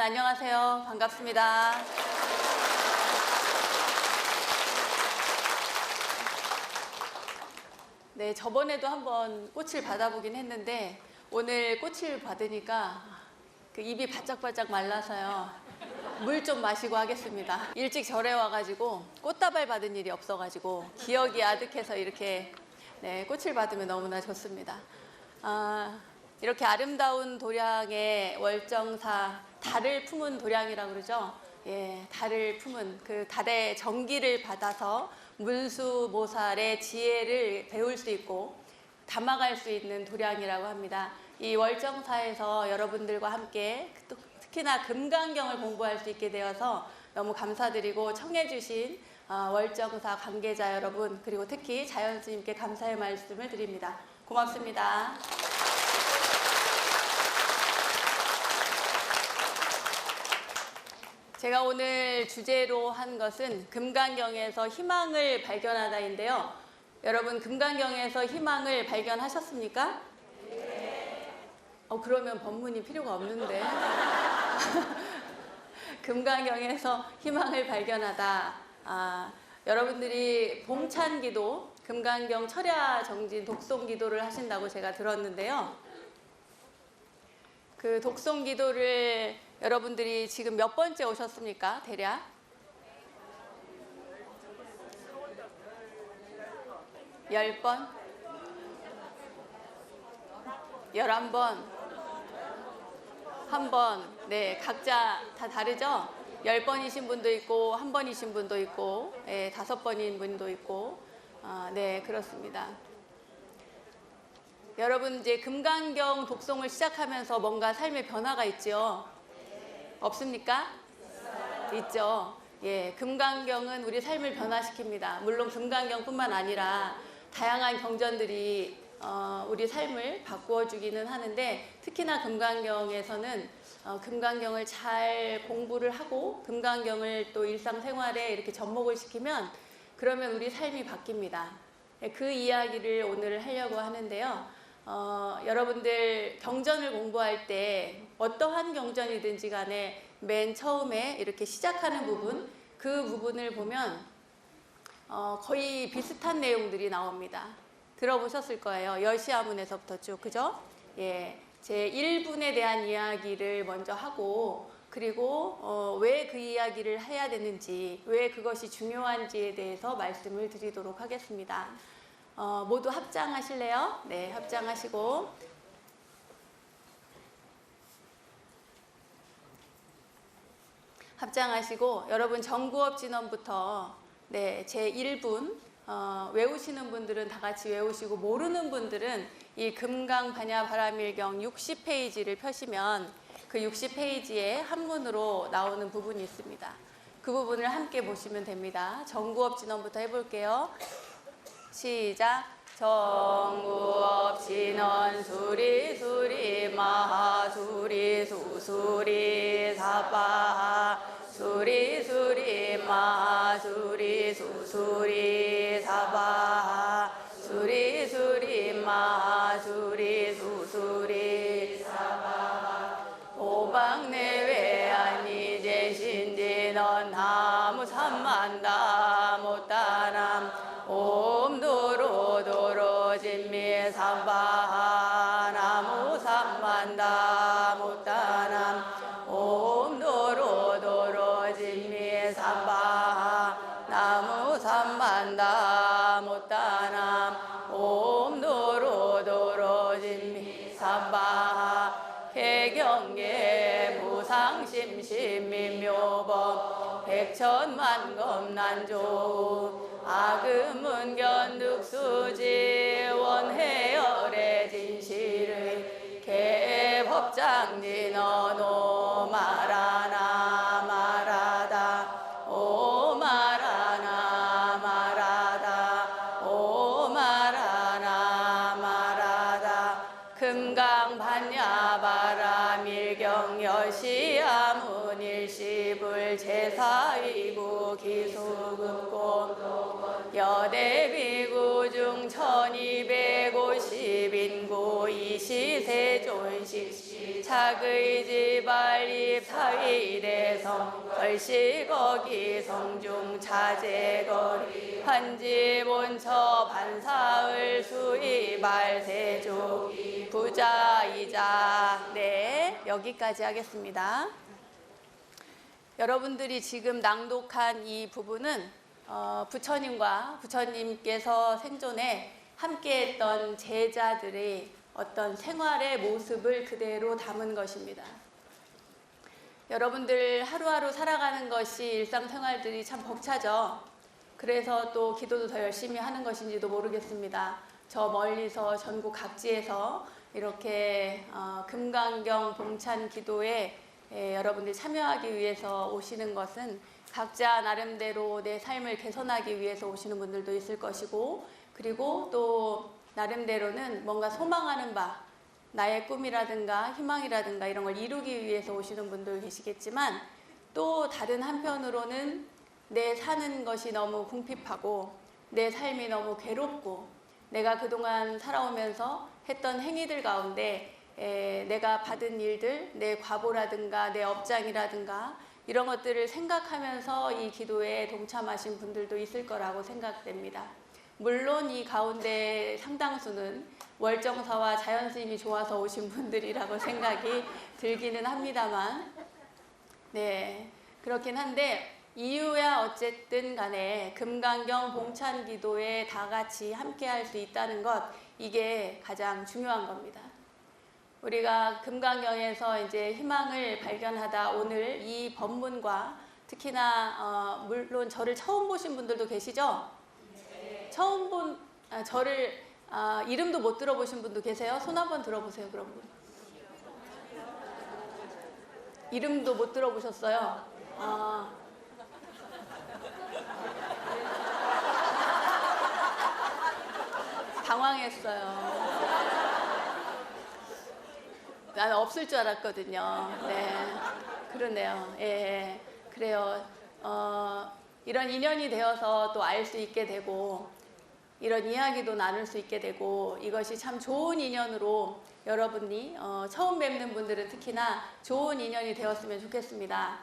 안녕하세요. 반갑습니다. 네, 저번에도 한번 꽃을 받아보긴 했는데 오늘 꽃을 받으니까 그 입이 바짝바짝 말라서요. 물 좀 마시고 하겠습니다. 일찍 절에 와가지고 꽃다발 받은 일이 없어가지고 기억이 아득해서 이렇게 꽃을 받으면 너무나 좋습니다. 이렇게 아름다운 도량의 월정사, 달을 품은 도량이라고 그러죠. 예, 달을 품은 그 달의 정기를 받아서 문수모살의 지혜를 배울 수 있고 담아갈 수 있는 도량이라고 합니다. 이 월정사에서 여러분들과 함께 특히나 금강경을 공부할 수 있게 되어서 너무 감사드리고 청해주신 월정사 관계자 여러분, 그리고 특히 자연스님께 감사의 말씀을 드립니다. 고맙습니다. 제가 오늘 주제로 한 것은 금강경에서 희망을 발견하다인데요. 여러분, 금강경에서 희망을 발견하셨습니까? 네. 그러면 법문이 필요가 없는데. 금강경에서 희망을 발견하다. 여러분들이 봉찬기도, 금강경 철야 정진 독송기도를 하신다고 제가 들었는데요. 그 독송기도를 여러분들이 지금 몇 번째 오셨습니까? 대략? 10번? 11번? 한 번? 네, 각자 다 다르죠? 10번이신 분도 있고, 한 번이신 분도 있고, 5번인 분도 있고, 네, 그렇습니다. 여러분, 이제 금강경 독송을 시작하면서 뭔가 삶의 변화가 있죠? 없습니까? 있죠. 예, 금강경은 우리 삶을 변화시킵니다. 물론 금강경뿐만 아니라 다양한 경전들이 우리 삶을 바꾸어주기는 하는데, 특히나 금강경에서는 금강경을 잘 공부를 하고 금강경을 또 일상생활에 이렇게 접목을 시키면 그러면 우리 삶이 바뀝니다. 그 이야기를 오늘 하려고 하는데요. 여러분들 경전을 공부할 때 어떠한 경전이든지 간에 맨 처음에 이렇게 시작하는 부분, 그 부분을 보면 거의 비슷한 내용들이 나옵니다. 들어보셨을 거예요. 여시아문에서부터 쭉, 그죠? 예, 제 1분에 대한 이야기를 먼저 하고, 그리고 왜 그 이야기를 해야 되는지, 왜 그것이 중요한지에 대해서 말씀을 드리도록 하겠습니다. 모두 합장하실래요? 네, 합장하시고 여러분 정구업 진원부터 제 1분 외우시는 분들은 다 같이 외우시고, 모르는 분들은 이 금강반야바라밀경 60페이지를 펴시면 그 60페이지에 한문으로 나오는 부분이 있습니다. 그 부분을 함께 보시면 됩니다. 정구업 진원부터 해볼게요. 시작. 정구업 진원 수리 마하수리 수수리 사바하 수리 마하수리 수수리 사바하 수리 마하수리 수수리 사바하 오방내외 아니 제신진원 나무 삼만다 못다남 옴도로 진미 삼바하 나무 삼만다 못다남 옴도로 진미 삼바하 나무 삼만다 못다남 옴도로 진미 삼바하 해경계 무상심심미묘법 백천만검난조 아금문견득수지 원해열의 진실의 개법장진언오 말하나 말하다 오 말하나 말하다 오 말하나 말하다 금강반야바라밀경 여시아문일시불 제사위부 기수급고 여대비구 중 1250인구 이시세존식 착의지발입 사위대성 걸시거기 성중 자재거리 한지본처 반사을 수의발세조 부자이자. 네, 여기까지 하겠습니다. 여러분들이 지금 낭독한 이 부분은 부처님과 부처님께서 생존에 함께했던 제자들의 어떤 생활의 모습을 그대로 담은 것입니다. 여러분들 하루하루 살아가는 것이 일상생활들이 참 벅차죠. 그래서 또 기도도 더 열심히 하는 것인지도 모르겠습니다. 저 멀리서 전국 각지에서 이렇게 금강경 봉찬 기도에 여러분들 참여하기 위해서 오시는 것은 각자 나름대로 내 삶을 개선하기 위해서 오시는 분들도 있을 것이고, 그리고 또 나름대로는 뭔가 소망하는 바, 나의 꿈이라든가 희망이라든가 이런 걸 이루기 위해서 오시는 분들 계시겠지만, 또 다른 한편으로는 내 사는 것이 너무 궁핍하고 내 삶이 너무 괴롭고 내가 그동안 살아오면서 했던 행위들 가운데 내가 받은 일들, 내 과보라든가 내 업장이라든가 이런 것들을 생각하면서 이 기도에 동참하신 분들도 있을 거라고 생각됩니다. 물론 이 가운데 상당수는 월정사와 자연스님이 좋아서 오신 분들이라고 생각이 들기는 합니다만, 네, 그렇긴 한데 이유야 어쨌든 간에 금강경 봉찬 기도에 다 같이 함께 할 수 있다는 것, 이게 가장 중요한 겁니다. 우리가 금강경에서 이제 희망을 발견하다 오늘 이 법문과 특히나 물론 저를 처음 보신 분들도 계시죠? 네. 처음 본 저를 이름도 못 들어보신 분도 계세요? 손 한번 들어보세요. 그런 분. 이름도 못 들어보셨어요? 당황했어요. 나는 없을 줄 알았거든요. 네, 그러네요. 예, 그래요. 이런 인연이 되어서 또 알 수 있게 되고, 이런 이야기도 나눌 수 있게 되고, 이것이 참 좋은 인연으로 여러분이 처음 뵙는 분들은 특히나 좋은 인연이 되었으면 좋겠습니다.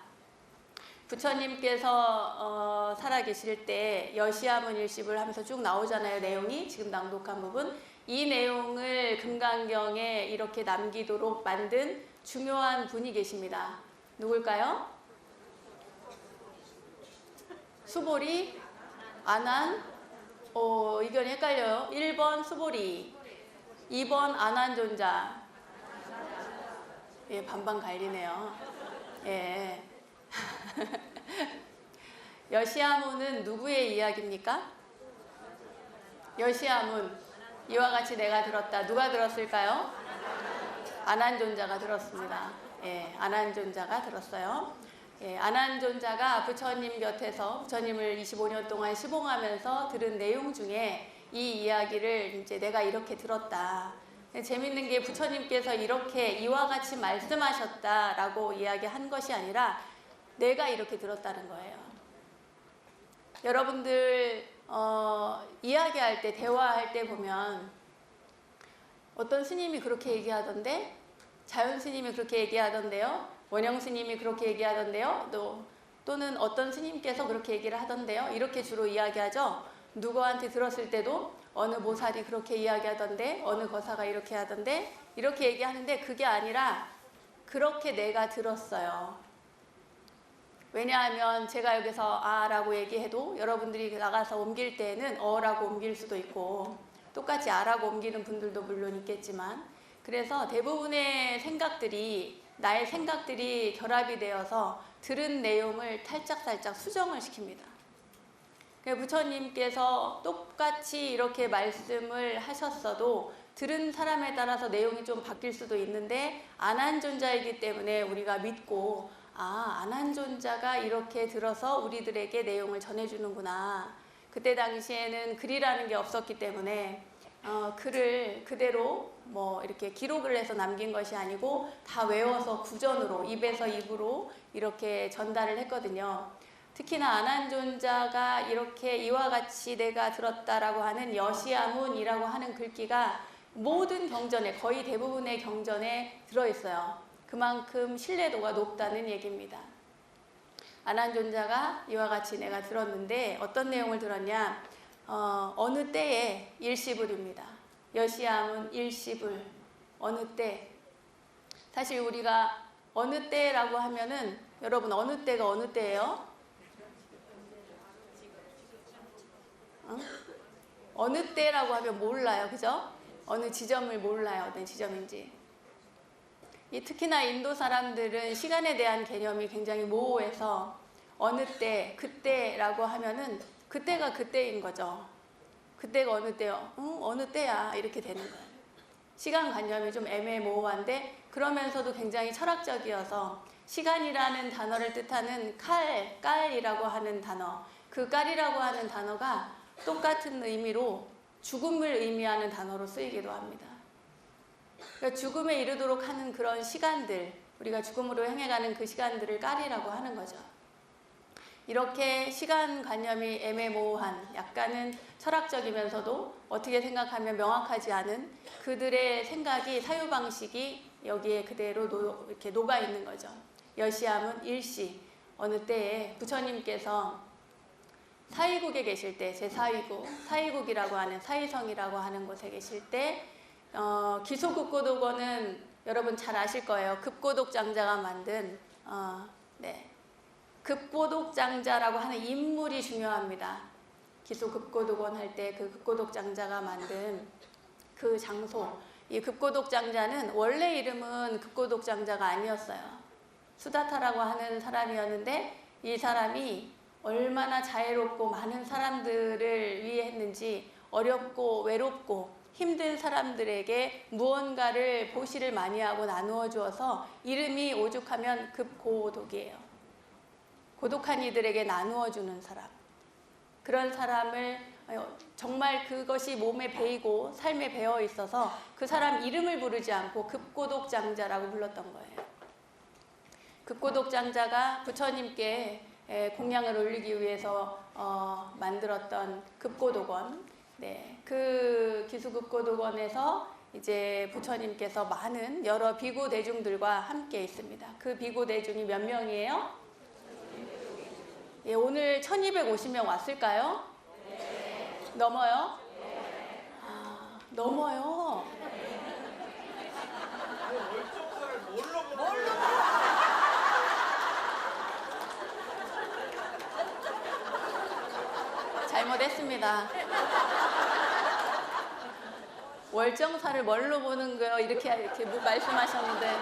부처님께서 살아계실 때 여시아문 일십을 하면서 쭉 나오잖아요. 내용이 지금 낭독한 부분. 이 내용을 금강경에 이렇게 남기도록 만든 중요한 분이 계십니다. 누굴까요? 수보리, 아난, 의견이 헷갈려요. 1번 수보리, 2번 아난존자. 예, 반반 갈리네요. 예. 여시아문은 누구의 이야기입니까? 여시아문. 이와 같이 내가 들었다. 누가 들었을까요? 아난존자가 들었습니다. 예, 아난존자가 들었어요. 예, 아난존자가 부처님 곁에서 부처님을 25년 동안 시봉하면서 들은 내용 중에 이 이야기를 이제 내가 이렇게 들었다. 재밌는 게 부처님께서 이렇게 이와 같이 말씀하셨다라고 이야기한 것이 아니라 내가 이렇게 들었다는 거예요. 여러분들 이야기할 때, 대화할 때 보면 어떤 스님이 그렇게 얘기하던데, 자연 스님이 그렇게 얘기하던데요, 원영 스님이 그렇게 얘기하던데요, 또는 어떤 스님께서 그렇게 얘기를 하던데요, 이렇게 주로 이야기하죠. 누구한테 들었을 때도 어느 보살이 그렇게 이야기하던데, 어느 거사가 이렇게 하던데, 이렇게 얘기하는데 그게 아니라 그렇게 내가 들었어요. 왜냐하면 제가 여기서 아라고 얘기해도 여러분들이 나가서 옮길 때는 어라고 옮길 수도 있고 똑같이 아라고 옮기는 분들도 물론 있겠지만, 그래서 대부분의 생각들이, 나의 생각들이 결합이 되어서 들은 내용을 살짝살짝 수정을 시킵니다. 부처님께서 똑같이 이렇게 말씀을 하셨어도 들은 사람에 따라서 내용이 좀 바뀔 수도 있는데, 아난존자이기 때문에 우리가 믿고 아난존자가 이렇게 들어서 우리들에게 내용을 전해주는구나. 그때 당시에는 글이라는 게 없었기 때문에 글을 그대로 이렇게 기록을 해서 남긴 것이 아니고 다 외워서 구전으로, 입에서 입으로 이렇게 전달을 했거든요. 특히나 안한존자가 이렇게 이와 같이 내가 들었다라고 하는 여시아문이라고 하는 글귀가 모든 경전에, 거의 대부분의 경전에 들어있어요. 그만큼 신뢰도가 높다는 얘기입니다. 안한존자가 이와 같이 내가 들었는데 어떤 내용을 들었냐? 어느 때에 일시불입니다. 여시아문 일시불. 어느 때. 사실 우리가 어느 때라고 하면은 여러분 어느 때가 어느 때예요? 어느 때라고 하면 몰라요. 그죠? 어느 지점을 몰라요. 어떤 지점인지. 특히나 인도 사람들은 시간에 대한 개념이 굉장히 모호해서 어느 때, 그때라고 하면은 그때가 그때인 거죠. 그때가 어느 때요? 어느 때야 이렇게 되는 거예요. 시간관념이 좀 애매모호한데 그러면서도 굉장히 철학적이어서 시간이라는 단어를 뜻하는 깔이라고 하는 단어, 그 깔이라고 하는 단어가 똑같은 의미로 죽음을 의미하는 단어로 쓰이기도 합니다. 그러니까 죽음에 이르도록 하는 그런 시간들, 우리가 죽음으로 향해가는 그 시간들을 깔이라고 하는 거죠. 이렇게 시간관념이 애매모호한, 약간은 철학적이면서도 어떻게 생각하면 명확하지 않은 그들의 생각이, 사유방식이 여기에 그대로 이렇게 녹아있는 거죠. 여시아문 일시, 어느 때에 부처님께서 사위국에 계실 때, 제4위국, 사위국이라고 하는 사위성이라고 하는 곳에 계실 때 기소급고독원은 여러분 잘 아실 거예요. 급고독장자가 만든 급고독장자라고 하는 인물이 중요합니다. 기소급고독원 할 때 그 급고독장자가 만든 그 장소, 이 급고독장자는 원래 이름은 급고독장자가 아니었어요. 수다타라고 하는 사람이었는데 이 사람이 얼마나 자애롭고 많은 사람들을 위해 했는지 어렵고 외롭고 힘든 사람들에게 무언가를 보시를 많이 하고 나누어 주어서 이름이 오죽하면 급고독이에요. 고독한 이들에게 나누어 주는 사람. 그런 사람을 정말 그것이 몸에 배이고 삶에 배어 있어서 그 사람 이름을 부르지 않고 급고독장자라고 불렀던 거예요. 급고독장자가 부처님께 공양을 올리기 위해서 만들었던 급고독원, 그 기수급고독원에서 이제 부처님께서 많은 여러 비구 대중들과 함께 있습니다. 그 비구 대중이 몇 명이에요? 오늘 1250명 왔을까요? 네. 넘어요? 네. 넘어요. 잘못했습니다. 월정사를 뭘로 보는 거요? 이렇게 말씀하셨는데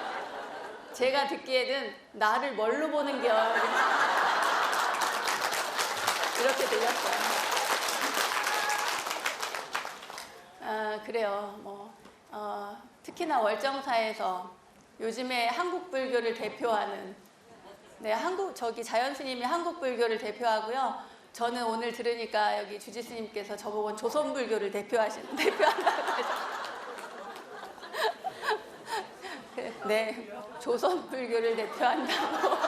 제가 듣기에는 나를 뭘로 보는 겨? 이렇게 들렸어요. 그래요. 특히나 월정사에서 요즘에 한국 불교를 대표하는 자연 스님이 한국 불교를 대표하고요. 저는 오늘 들으니까 여기 주지 스님께서 저보고 조선 불교를 대표한다고 해서 네, 조선 불교를 대표한다고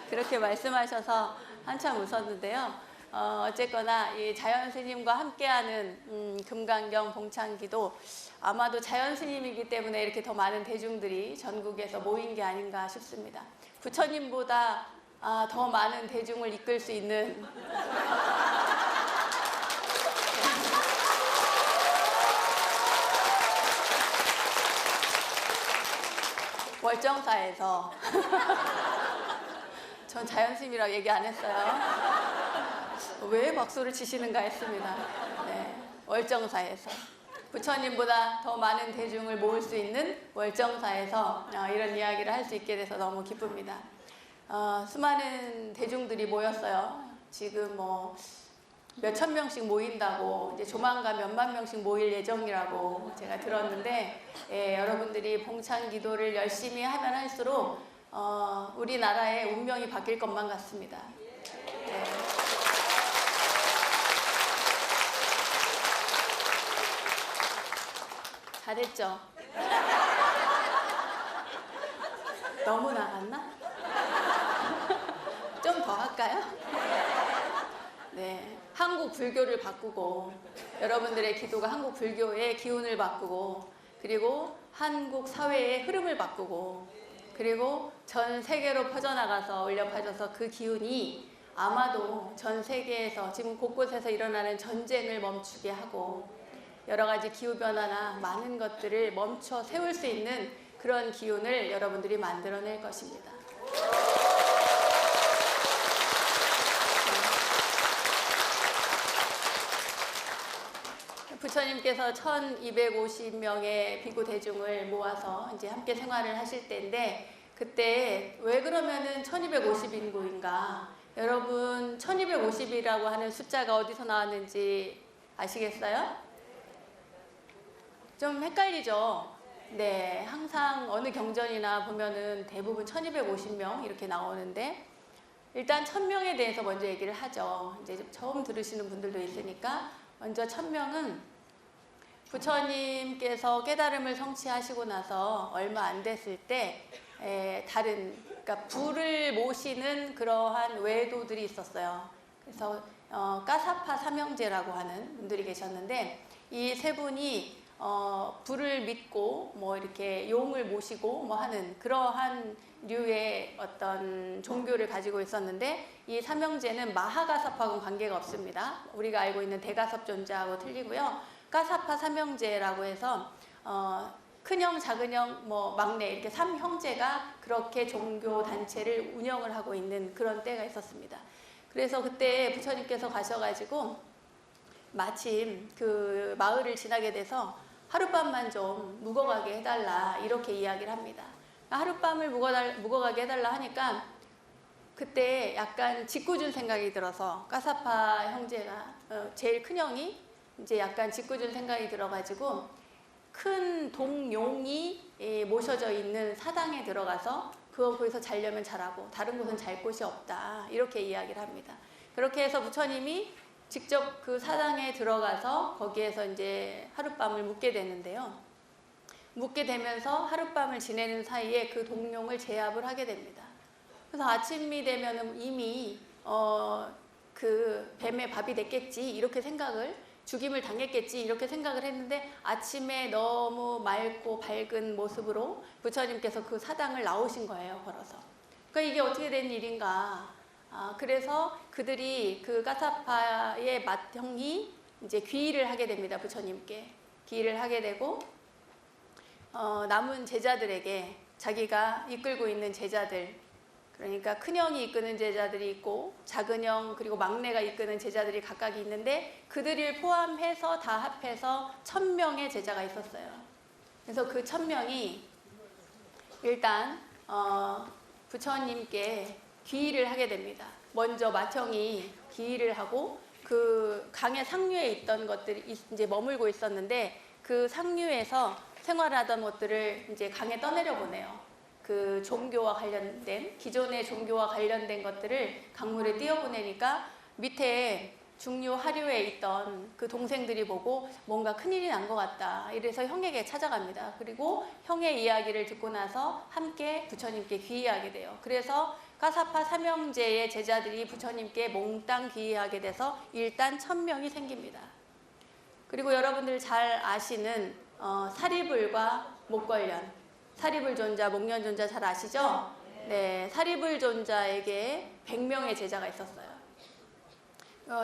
그렇게 말씀하셔서 한참 웃었는데요. 어쨌거나 이 자연 스님과 함께하는 금강경 봉창기도 아마도 자연 스님이기 때문에 이렇게 더 많은 대중들이 전국에서 모인 게 아닌가 싶습니다. 부처님보다 더 많은 대중을 이끌 수 있는 월정사에서 전 자연스님이라고 얘기 안 했어요. 왜 박수를 치시는가 했습니다. 네, 월정사에서 부처님보다 더 많은 대중을 모을 수 있는 월정사에서 이런 이야기를 할 수 있게 돼서 너무 기쁩니다. 수많은 대중들이 모였어요. 지금 몇천 명씩 모인다고, 이제 조만간 몇만 명씩 모일 예정이라고 제가 들었는데, 여러분들이 봉창 기도를 열심히 하면 할수록 우리나라의 운명이 바뀔 것만 같습니다. 네. 잘했죠? 너무 나갔나? 할까요? 네, 한국 불교를 바꾸고 여러분들의 기도가 한국 불교의 기운을 바꾸고 그리고 한국 사회의 흐름을 바꾸고 그리고 전 세계로 퍼져나가서 울려 퍼져서 그 기운이 아마도 전 세계에서 지금 곳곳에서 일어나는 전쟁을 멈추게 하고 여러 가지 기후변화나 많은 것들을 멈춰 세울 수 있는 그런 기운을 여러분들이 만들어낼 것입니다. 부처님께서 1250명의 비구 대중을 모아서 이제 함께 생활을 하실 때인데 그때 왜 그러면은 1250인구인가? 여러분 1250이라고 하는 숫자가 어디서 나왔는지 아시겠어요? 좀 헷갈리죠? 네, 항상 어느 경전이나 보면은 대부분 1250명 이렇게 나오는데 일단 1000명에 대해서 먼저 얘기를 하죠. 이제 처음 들으시는 분들도 있으니까 먼저 1000명은 부처님께서 깨달음을 성취하시고 나서 얼마 안 됐을 때 그러니까 불을 모시는 그러한 외도들이 있었어요. 그래서 까사파 삼형제라고 하는 분들이 계셨는데 이 세 분이 불을 믿고 뭐 이렇게 용을 모시고 뭐 하는 그러한 류의 어떤 종교를 가지고 있었는데 이 삼형제는 마하가사파하고는 관계가 없습니다. 우리가 알고 있는 대가섭존자하고 틀리고요. 까사파 삼형제라고 해서 큰형, 작은형, 뭐 막내 이렇게 3형제가 그렇게 종교 단체를 운영을 하고 있는 그런 때가 있었습니다. 그래서 그때 부처님께서 가셔가지고 마침 그 마을을 지나게 돼서 하룻밤만 좀 묵어가게 해달라 이렇게 이야기를 합니다. 하룻밤을 묵어가게 해달라 하니까 그때 약간 짓궂은 생각이 들어서 까사파 형제가 제일 큰 형이 이제 약간 짓궂은 생각이 들어가지고 큰 동용이 모셔져 있는 사당에 들어가서 거기서 자려면 자라고 다른 곳은 잘 곳이 없다 이렇게 이야기를 합니다. 그렇게 해서 부처님이 직접 그 사당에 들어가서 거기에서 이제 하룻밤을 묵게 되는데요. 묵게 되면서 하룻밤을 지내는 사이에 그 동룡을 제압을 하게 됩니다. 그래서 아침이 되면 이미 그 뱀의 밥이 됐겠지 이렇게 생각을 죽임을 당했겠지 이렇게 생각을 했는데 아침에 너무 맑고 밝은 모습으로 부처님께서 그 사당을 나오신 거예요. 걸어서. 그러니까 이게 어떻게 된 일인가. 그래서 그들이 그 까사파의 맏형이 이제 귀의를 하게 됩니다. 부처님께 귀의를 하게 되고 남은 제자들에게 자기가 이끌고 있는 제자들 그러니까 큰형이 이끄는 제자들이 있고 작은형 그리고 막내가 이끄는 제자들이 각각 있는데 그들을 포함해서 다 합해서 1000명의 제자가 있었어요. 그래서 그 1000명이 일단 부처님께 귀의를 하게 됩니다. 먼저 맏형이 귀의를 하고 그 강의 상류에 있던 것들이 이제 머물고 있었는데 그 상류에서 생활하던 것들을 이제 강에 떠내려 보내요. 그 종교와 관련된 기존의 종교와 관련된 것들을 강물에 띄어보내니까 밑에 중류 하류에 있던 그 동생들이 보고 뭔가 큰일이 난 것 같다. 이래서 형에게 찾아갑니다. 그리고 형의 이야기를 듣고 나서 함께 부처님께 귀의하게 돼요. 그래서 까사파 삼형제의 제자들이 부처님께 몽땅 귀의하게 돼서 일단 1000명이 생깁니다. 그리고 여러분들 잘 아시는 사리불과 목걸련 사리불존자, 목련존자 잘 아시죠? 네, 사리불존자에게 100명의 제자가 있었어요.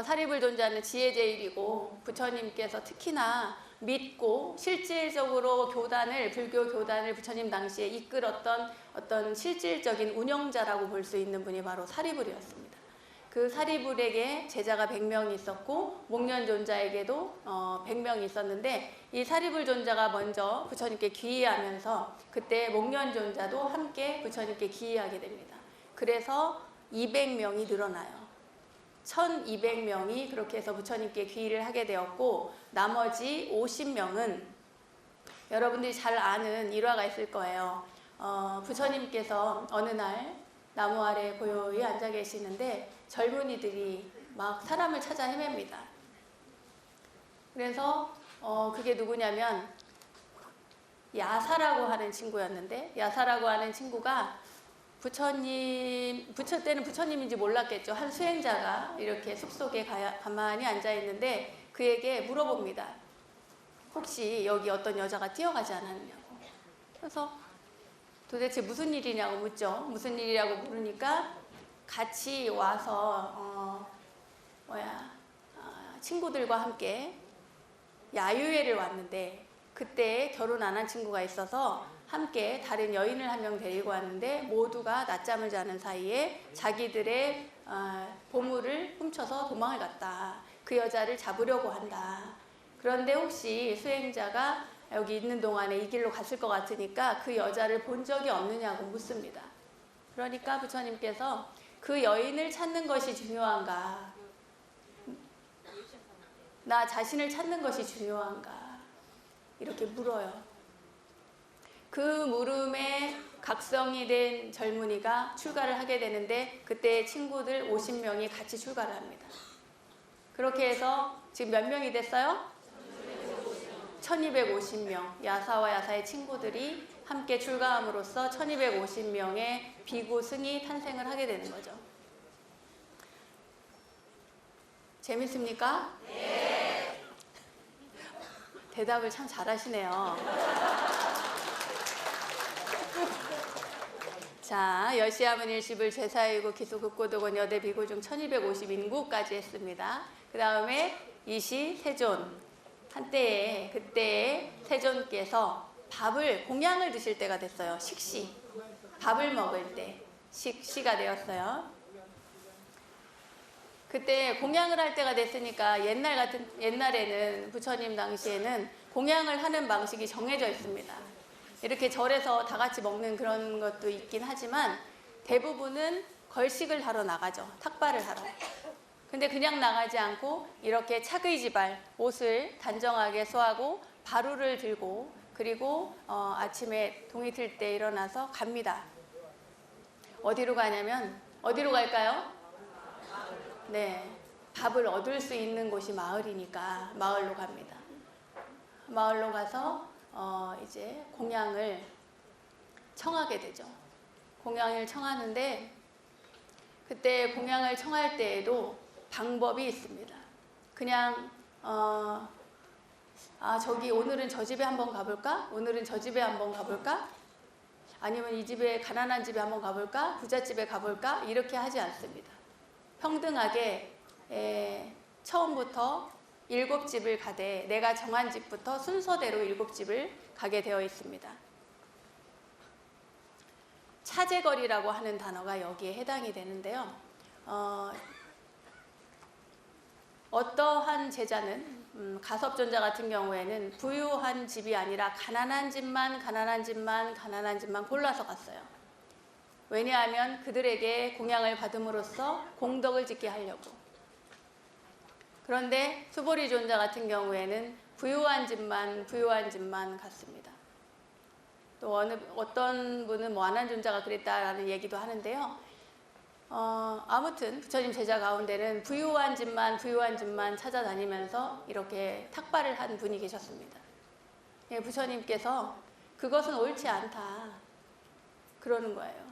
사리불존자는 지혜제일이고 부처님께서 특히나 믿고 실질적으로 불교 교단을 부처님 당시에 이끌었던 어떤 실질적인 운영자라고 볼 수 있는 분이 바로 사리불이었습니다. 그 사리불에게 제자가 100명이 있었고 목련존자에게도 100명이 있었는데 이 사리불존자가 먼저 부처님께 귀의하면서 그때 목련존자도 함께 부처님께 귀의하게 됩니다. 그래서 200명이 늘어나요. 1200명이 그렇게 해서 부처님께 귀의를 하게 되었고 나머지 50명은 여러분들이 잘 아는 일화가 있을 거예요. 부처님께서 어느 날 나무 아래 고요히 앉아 계시는데 젊은이들이 막 사람을 찾아 헤맵니다. 그래서 그게 누구냐면 야사라고 하는 친구였는데 야사라고 하는 친구가 부처 때는 부처님인지 몰랐겠죠. 한 수행자가 이렇게 숲속에 가만히 앉아 있는데 그에게 물어봅니다. 혹시 여기 어떤 여자가 뛰어가지 않았냐고. 그래서 도대체 무슨 일이냐고 묻죠. 무슨 일이라고 물으니까 같이 와서 친구들과 함께 야유회를 왔는데 그때 결혼 안 한 친구가 있어서 함께 다른 여인을 한 명 데리고 왔는데 모두가 낮잠을 자는 사이에 자기들의 보물을 훔쳐서 도망을 갔다. 그 여자를 잡으려고 한다. 그런데 혹시 수행자가 여기 있는 동안에 이 길로 갔을 것 같으니까 그 여자를 본 적이 없느냐고 묻습니다. 그러니까 부처님께서 그 여인을 찾는 것이 중요한가? 나 자신을 찾는 것이 중요한가? 이렇게 물어요. 그 물음에 각성이 된 젊은이가 출가를 하게 되는데 그때 친구들 50명이 같이 출가를 합니다. 그렇게 해서 지금 몇 명이 됐어요? 1250명. 야사와 야사의 친구들이 함께 출가함으로써 1250명의 비구 승이 탄생을 하게 되는 거죠. 재밌습니까? 네. 대답을 참 잘하시네요. 자, 여시아문 일십을 제사이고 기수급고독원 여대 비구 중 1250인구까지 했습니다. 그 다음에 이시 세존. 한때에 그때에 세존께서 밥을 공양을 드실 때가 됐어요. 식시. 밥을 먹을 때 식시가 되었어요. 그때 공양을 할 때가 됐으니까 옛날에는 부처님 당시에는 공양을 하는 방식이 정해져 있습니다. 이렇게 절에서 다 같이 먹는 그런 것도 있긴 하지만 대부분은 걸식을 하러 나가죠. 탁발을 하러. 근데 그냥 나가지 않고 이렇게 차의지발, 옷을 단정하게 소하고 바루를 들고 그리고 아침에 동이 틀 때 일어나서 갑니다. 어디로 가냐면 어디로 갈까요? 네, 밥을 얻을 수 있는 곳이 마을이니까 마을로 갑니다. 마을로 가서 이제 공양을 청하게 되죠. 공양을 청하는데 그때 공양을 청할 때에도 방법이 있습니다. 그냥 저기 오늘은 저 집에 한번 가볼까? 오늘은 저 집에 한번 가볼까? 아니면 이 집에 가난한 집에 한번 가볼까? 부잣집에 가볼까? 이렇게 하지 않습니다. 평등하게 처음부터 7집을 가되 내가 정한 집부터 순서대로 7집을 가게 되어 있습니다. 차제거리라고 하는 단어가 여기에 해당이 되는데요. 어떠한 제자는 가섭존자 같은 경우에는 부유한 집이 아니라 가난한 집만 골라서 갔어요. 왜냐하면 그들에게 공양을 받음으로써 공덕을 짓게 하려고. 그런데 수보리 존자 같은 경우에는 부유한 집만 갔습니다. 또 어떤 분은 안한 존자가 그랬다라는 얘기도 하는데요. 아무튼 부처님 제자 가운데는 부유한 집만 찾아다니면서 이렇게 탁발을 한 분이 계셨습니다. 예, 부처님께서 그것은 옳지 않다 그러는 거예요.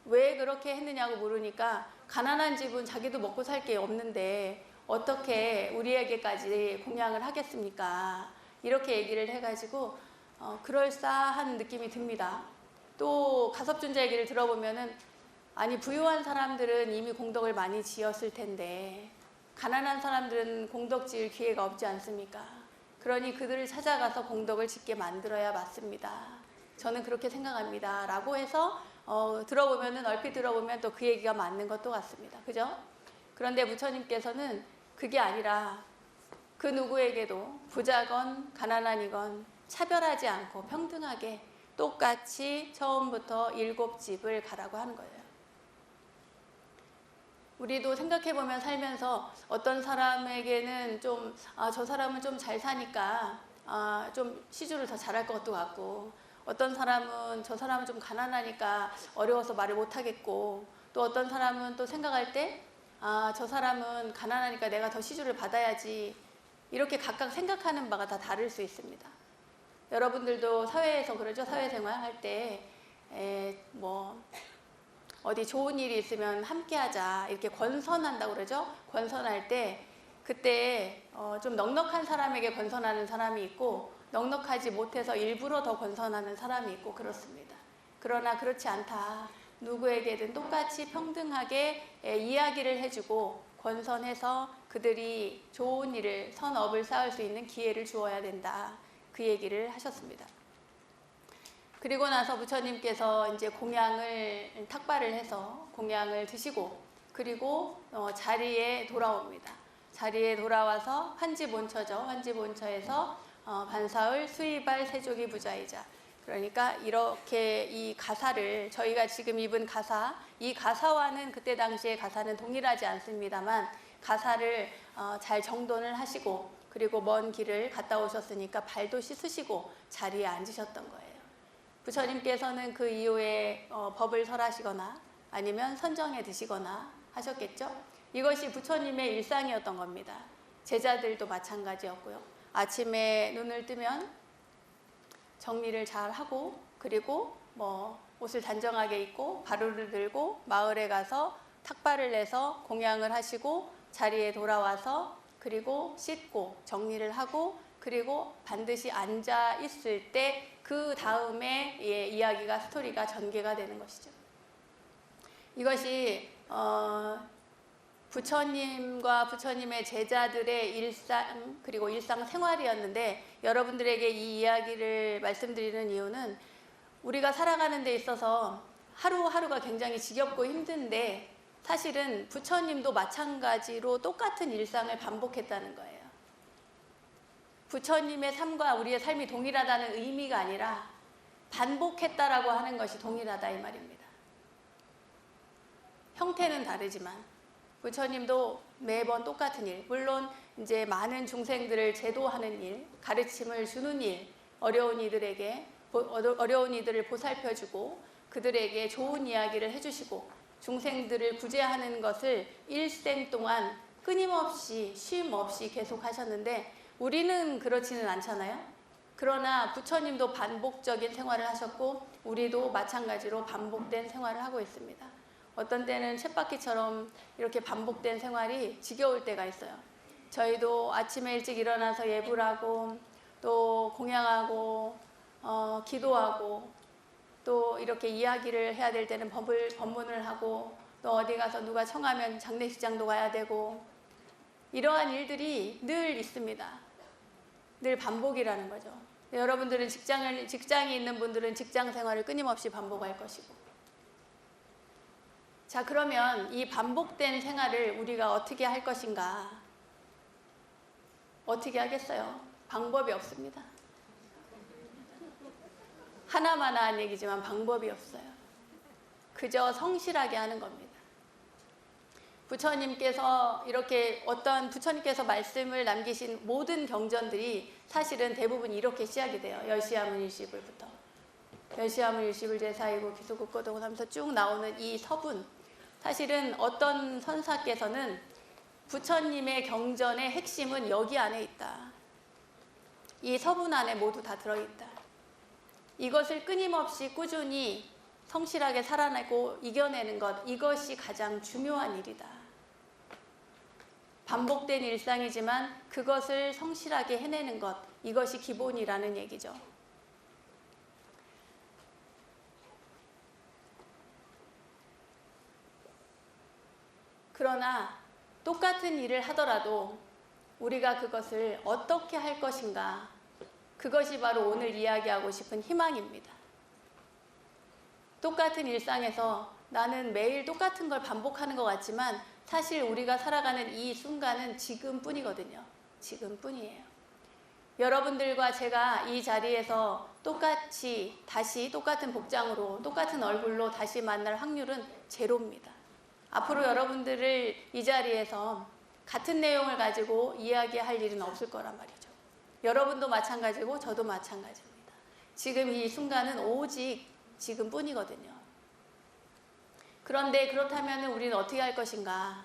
왜 그렇게 했느냐고 물으니까 가난한 집은 자기도 먹고 살 게 없는데 어떻게 우리에게까지 공양을 하겠습니까? 이렇게 얘기를 해가지고 그럴싸한 느낌이 듭니다. 또 가섭존자 얘기를 들어보면은 아니 부유한 사람들은 이미 공덕을 많이 지었을 텐데 가난한 사람들은 공덕 지을 기회가 없지 않습니까? 그러니 그들을 찾아가서 공덕을 짓게 만들어야 맞습니다. 저는 그렇게 생각합니다. 라고 해서 들어보면은 얼핏 들어보면 또 그 얘기가 맞는 것도 같습니다. 그죠? 그런데 부처님께서는 그게 아니라 그 누구에게도 부자건 가난한이건 차별하지 않고 평등하게 똑같이 처음부터 7집을 가라고 하는 거예요. 우리도 생각해보면 살면서 어떤 사람에게는 저 사람은 좀 잘 사니까 좀 시주를 더 잘할 것도 같고 어떤 사람은 저 사람은 좀 가난하니까 어려워서 말을 못하겠고 또 어떤 사람은 또 생각할 때 저 사람은 가난하니까 내가 더 시주를 받아야지 이렇게 각각 생각하는 바가 다 다를 수 있습니다. 여러분들도 사회에서 그러죠. 사회생활 할 때 어디 좋은 일이 있으면 함께 하자 이렇게 권선한다고 그러죠. 권선할 때 그때 좀 넉넉한 사람에게 권선하는 사람이 있고 넉넉하지 못해서 일부러 더 권선하는 사람이 있고 그렇습니다. 그러나 그렇지 않다. 누구에게든 똑같이 평등하게 이야기를 해주고 권선해서 그들이 좋은 일을 선업을 쌓을 수 있는 기회를 주어야 된다. 그 얘기를 하셨습니다. 그리고 나서 부처님께서 이제 공양을 탁발을 해서 공양을 드시고 그리고 자리에 돌아옵니다. 자리에 돌아와서 환지본처죠. 환지본처에서 반사을 수의발 세족이 부자이자 그러니까 이렇게 이 가사를 저희가 지금 입은 가사 이 가사와는 그때 당시의 가사는 동일하지 않습니다만 가사를 잘 정돈을 하시고 그리고 먼 길을 갔다 오셨으니까 발도 씻으시고 자리에 앉으셨던 거예요. 부처님께서는 그 이후에 법을 설하시거나 아니면 선정해 드시거나 하셨겠죠. 이것이 부처님의 일상이었던 겁니다. 제자들도 마찬가지였고요. 아침에 눈을 뜨면 정리를 잘 하고 그리고 옷을 단정하게 입고 바루를 들고 마을에 가서 탁발을 내서 공양을 하시고 자리에 돌아와서 그리고 씻고 정리를 하고 그리고 반드시 앉아 있을 때 그 다음에 이야기가 스토리가 전개가 되는 것이죠. 이것이 부처님과 부처님의 제자들의 일상 그리고 일상생활이었는데 여러분들에게 이 이야기를 말씀드리는 이유는 우리가 살아가는 데 있어서 하루하루가 굉장히 지겹고 힘든데 사실은 부처님도 마찬가지로 똑같은 일상을 반복했다는 거예요. 부처님의 삶과 우리의 삶이 동일하다는 의미가 아니라 반복했다라고 하는 것이 동일하다 이 말입니다. 형태는 다르지만 부처님도 매번 똑같은 일, 물론 이제 많은 중생들을 제도하는 일, 가르침을 주는 일, 어려운 이들을 보살펴주고 그들에게 좋은 이야기를 해주시고 중생들을 구제하는 것을 일생 동안 끊임없이 쉼 없이 계속 하셨는데 우리는 그렇지는 않잖아요. 그러나 부처님도 반복적인 생활을 하셨고 우리도 마찬가지로 반복된 생활을 하고 있습니다. 어떤 때는 쳇바퀴처럼 이렇게 반복된 생활이 지겨울 때가 있어요. 저희도 아침에 일찍 일어나서 예불 하고 또 공양하고 기도하고 또 이렇게 이야기를 해야 될 때는 법문을 하고 또 어디 가서 누가 청하면 장례식장도 가야 되고 이러한 일들이 늘 있습니다. 늘 반복이라는 거죠. 여러분들은 직장이 있는 분들은 직장 생활을 끊임없이 반복할 것이고 자 그러면 이 반복된 생활을 우리가 어떻게 할 것인가? 어떻게 하겠어요? 방법이 없습니다. 하나마나한 얘기지만 방법이 없어요. 그저 성실하게 하는 겁니다. 부처님께서 부처님께서 말씀을 남기신 모든 경전들이 사실은 대부분 이렇게 시작이 돼요. 열시하문 일시불부터. 열시하문 일시불 제사이고 기수국고동 하면서 쭉 나오는 이 서분. 사실은 어떤 선사께서는 부처님의 경전의 핵심은 여기 안에 있다. 이 서분 안에 모두 다 들어있다. 이것을 끊임없이 꾸준히 성실하게 살아내고 이겨내는 것, 이것이 가장 중요한 일이다. 반복된 일상이지만 그것을 성실하게 해내는 것, 이것이 기본이라는 얘기죠. 그러나 똑같은 일을 하더라도 우리가 그것을 어떻게 할 것인가, 그것이 바로 오늘 이야기하고 싶은 희망입니다. 똑같은 일상에서 나는 매일 똑같은 걸 반복하는 것 같지만 사실 우리가 살아가는 이 순간은 지금뿐이거든요. 지금뿐이에요. 여러분들과 제가 이 자리에서 똑같이 다시 똑같은 복장으로 똑같은 얼굴로 다시 만날 확률은 제로입니다. 앞으로 여러분들을 이 자리에서 같은 내용을 가지고 이야기할 일은 없을 거란 말이죠. 여러분도 마찬가지고 저도 마찬가지입니다. 지금 이 순간은 오직 지금뿐이거든요. 그런데 그렇다면 우리는 어떻게 할 것인가?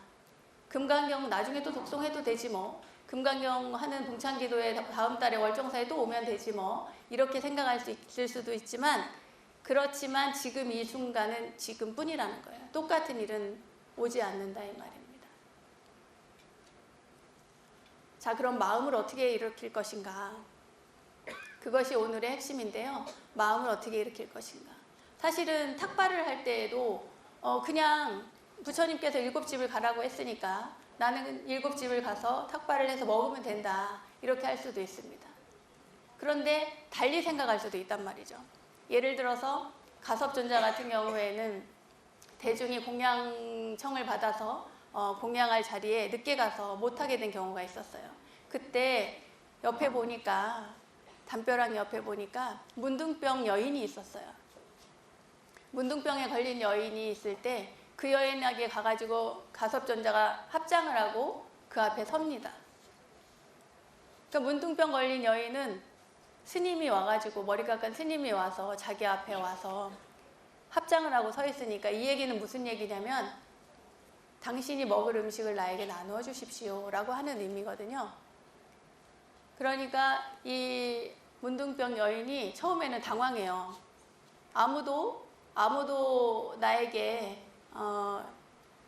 금강경 나중에 또 독송해도 되지 뭐. 금강경 하는 동창기도에 다음 달에 월정사에 또 오면 되지 뭐. 이렇게 생각할 수 있을 수도 있지만 그렇지만 지금 이 순간은 지금뿐이라는 거예요. 똑같은 일은 오지 않는다 이 말입니다. 자, 그럼 마음을 어떻게 일으킬 것인가? 그것이 오늘의 핵심인데요. 마음을 어떻게 일으킬 것인가? 사실은 탁발을 할 때에도 그냥 부처님께서 7집을 가라고 했으니까 나는 7집을 가서 탁발을 해서 먹으면 된다. 이렇게 할 수도 있습니다. 그런데 달리 생각할 수도 있단 말이죠. 예를 들어서 가섭존자 같은 경우에는 대중이 공양청을 받아서 공양할 자리에 늦게 가서 못하게 된 경우가 있었어요. 그때 옆에 보니까 담벼락 옆에 보니까 문둥병 여인이 있었어요. 문둥병에 걸린 여인이 있을 때 그 여인에게 가가지고 가섭존자가 합장을 하고 그 앞에 섭니다. 그러니까 문둥병 걸린 여인은 스님이 와가지고 머리 깎은 스님이 와서 자기 앞에 와서 합장을 하고 서 있으니까 이 얘기는 무슨 얘기냐면 당신이 먹을 음식을 나에게 나누어 주십시오 라고 하는 의미거든요. 그러니까 이 문둥병 여인이 처음에는 당황해요. 아무도 나에게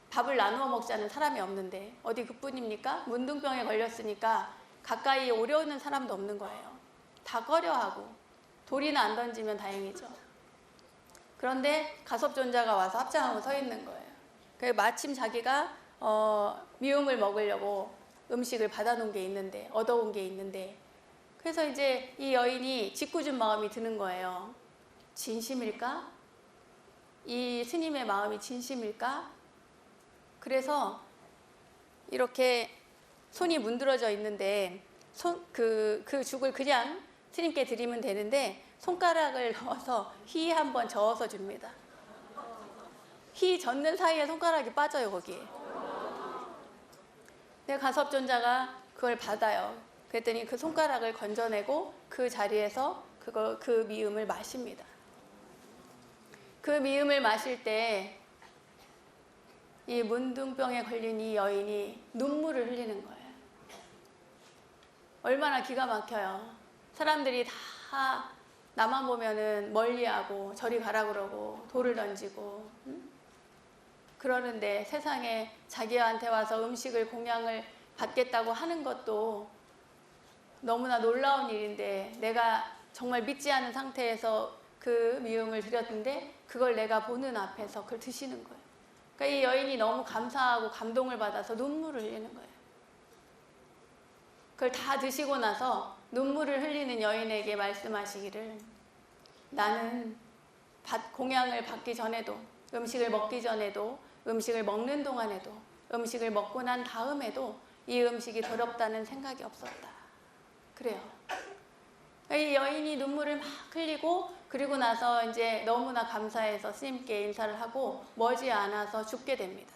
밥을 나누어 먹자는 사람이 없는데 어디 그뿐입니까? 문둥병에 걸렸으니까 가까이 오려오는 사람도 없는 거예요. 다 꺼려하고 돌이나 안 던지면 다행이죠. 그런데 가섭존자가 와서 합장하고 서 있는 거예요. 그래서 마침 자기가 미음을 먹으려고 음식을 받아놓은 게 있는데 얻어온 게 있는데 그래서 이제 이 여인이 짓궂은 마음이 드는 거예요. 진심일까? 이 스님의 마음이 진심일까? 그래서 이렇게 손이 문드러져 있는데 그 죽을 그냥 스님께 드리면 되는데 손가락을 넣어서 휘 한번 저어서 줍니다. 휘 젓는 사이에 손가락이 빠져요 거기에. 근데 가섭존자가 그걸 받아요. 그랬더니 그 손가락을 건져내고 그 자리에서 그 미음을 마십니다. 그 미음을 마실 때 이 문둥병에 걸린 이 여인이 눈물을 흘리는 거예요. 얼마나 기가 막혀요. 사람들이 다 나만 보면은 멀리하고 저리 가라 그러고 돌을 던지고 그러는데 세상에 자기한테 와서 음식을 공양을 받겠다고 하는 것도 너무나 놀라운 일인데 내가 정말 믿지 않은 상태에서 그 미음을 드렸는데 그걸 내가 보는 앞에서 그걸 드시는 거예요. 그러니까 이 여인이 너무 감사하고 감동을 받아서 눈물을 흘리는 거예요. 그걸 다 드시고 나서 눈물을 흘리는 여인에게 말씀하시기를 나는 공양을 받기 전에도 음식을 먹기 전에도 음식을 먹는 동안에도 음식을 먹고 난 다음에도 이 음식이 더럽다는 생각이 없었다. 그래요. 이 여인이 눈물을 막 흘리고 그리고 나서 이제 너무나 감사해서 스님께 인사를 하고 머지않아서 죽게 됩니다.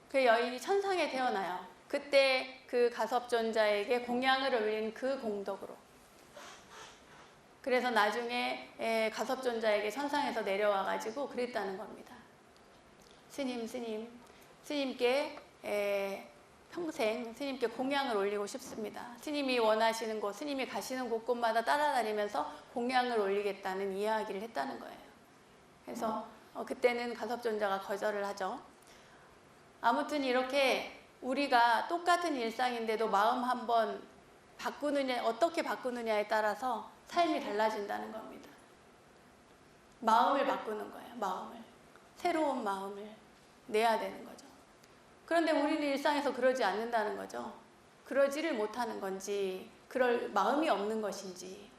그 여인이 천상에 태어나요. 그때 그 가섭존자에게 공양을 올린 그 공덕으로. 그래서 나중에 가섭존자에게 천상에서 내려와가지고 그랬다는 겁니다. 스님께 평생 스님께 공양을 올리고 싶습니다. 스님이 원하시는 곳, 스님이 가시는 곳곳마다 따라다니면서 공양을 올리겠다는 이야기를 했다는 거예요. 그래서 그때는 가섭존자가 거절을 하죠. 아무튼 이렇게 우리가 똑같은 일상인데도 마음 한번 바꾸느냐, 어떻게 바꾸느냐에 따라서 삶이 달라진다는 겁니다. 마음을 바꾸는 거예요. 마음을. 새로운 마음을 내야 되는 거죠. 그런데 우리는 일상에서 그러지 않는다는 거죠. 그러지를 못하는 건지 그럴 마음이 없는 것인지.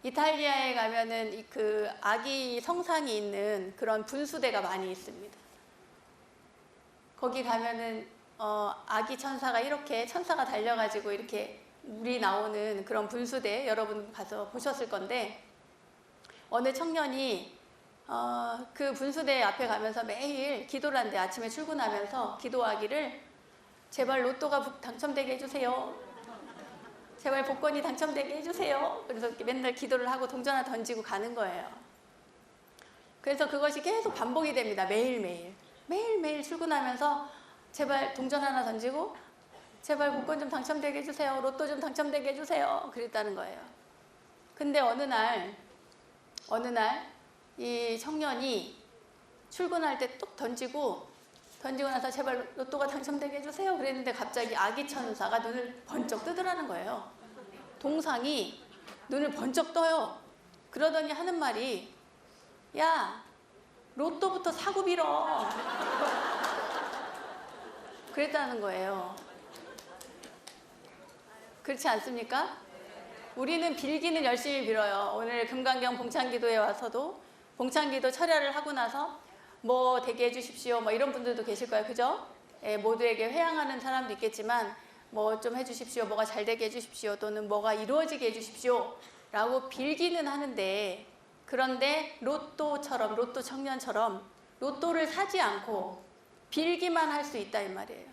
이탈리아에 가면은 그 아기 성상이 있는 그런 분수대가 많이 있습니다. 거기 가면은 아기 천사가 이렇게 천사가 달려가지고 이렇게 물이 나오는 그런 분수대 여러분 가서 보셨을 건데 어느 청년이 그 분수대 앞에 가면서 매일 기도를 하는데 아침에 출근하면서 기도하기를 제발 로또가 당첨되게 해주세요. 제발 복권이 당첨되게 해주세요. 그래서 이렇게 맨날 기도를 하고 동전 하나 던지고 가는 거예요. 그래서 그것이 계속 반복이 됩니다. 매일매일 출근하면서 제발 동전 하나 던지고 제발 복권 좀 당첨되게 해주세요. 로또 좀 당첨되게 해주세요. 그랬다는 거예요. 근데 어느 날 이 청년이 출근할 때 뚝 던지고 나서 제발 로또가 당첨되게 해주세요 그랬는데 갑자기 아기 천사가 눈을 번쩍 뜨더라는 거예요. 동상이 눈을 번쩍 떠요. 그러더니 하는 말이, 야, 로또부터 사고 빌어. 그랬다는 거예요. 그렇지 않습니까? 우리는 빌기는 열심히 빌어요. 오늘 금강경 봉창기도에 와서도 봉창기도 철야를 하고 나서 뭐 되게 해주십시오 뭐 이런 분들도 계실 거예요. 그죠? 예, 모두에게 회양하는 사람도 있겠지만 뭐 좀 해주십시오, 뭐가 잘 되게 해주십시오, 또는 뭐가 이루어지게 해주십시오 라고 빌기는 하는데, 그런데 로또처럼, 로또 청년처럼 로또를 사지 않고 빌기만 할 수 있다 이 말이에요.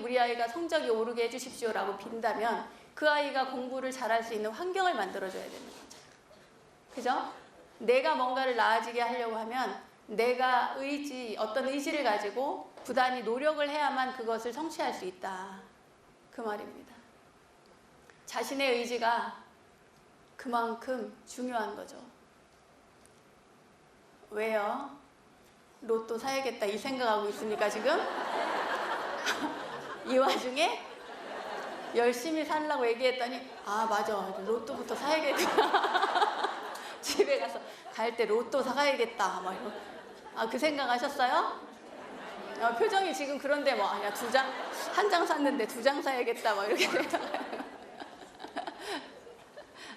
우리 아이가 성적이 오르게 해주십시오 라고 빈다면 그 아이가 공부를 잘할 수 있는 환경을 만들어줘야 되는 거죠. 그죠? 내가 뭔가를 나아지게 하려고 하면 내가 어떤 의지를 가지고 부단히 노력을 해야만 그것을 성취할 수 있다. 그 말입니다. 자신의 의지가 그만큼 중요한 거죠. 왜요? 로또 사야겠다 이 생각하고 있습니까 지금? 이 와중에 열심히 살라고 얘기했더니 아 맞아 로또부터 사야겠다. 집에 가서 갈 때 로또 사가야겠다 막 이러고. 그 생각하셨어요? 표정이 지금 그런데 뭐 아니야 한 장 샀는데 2장 사야겠다 막 이렇게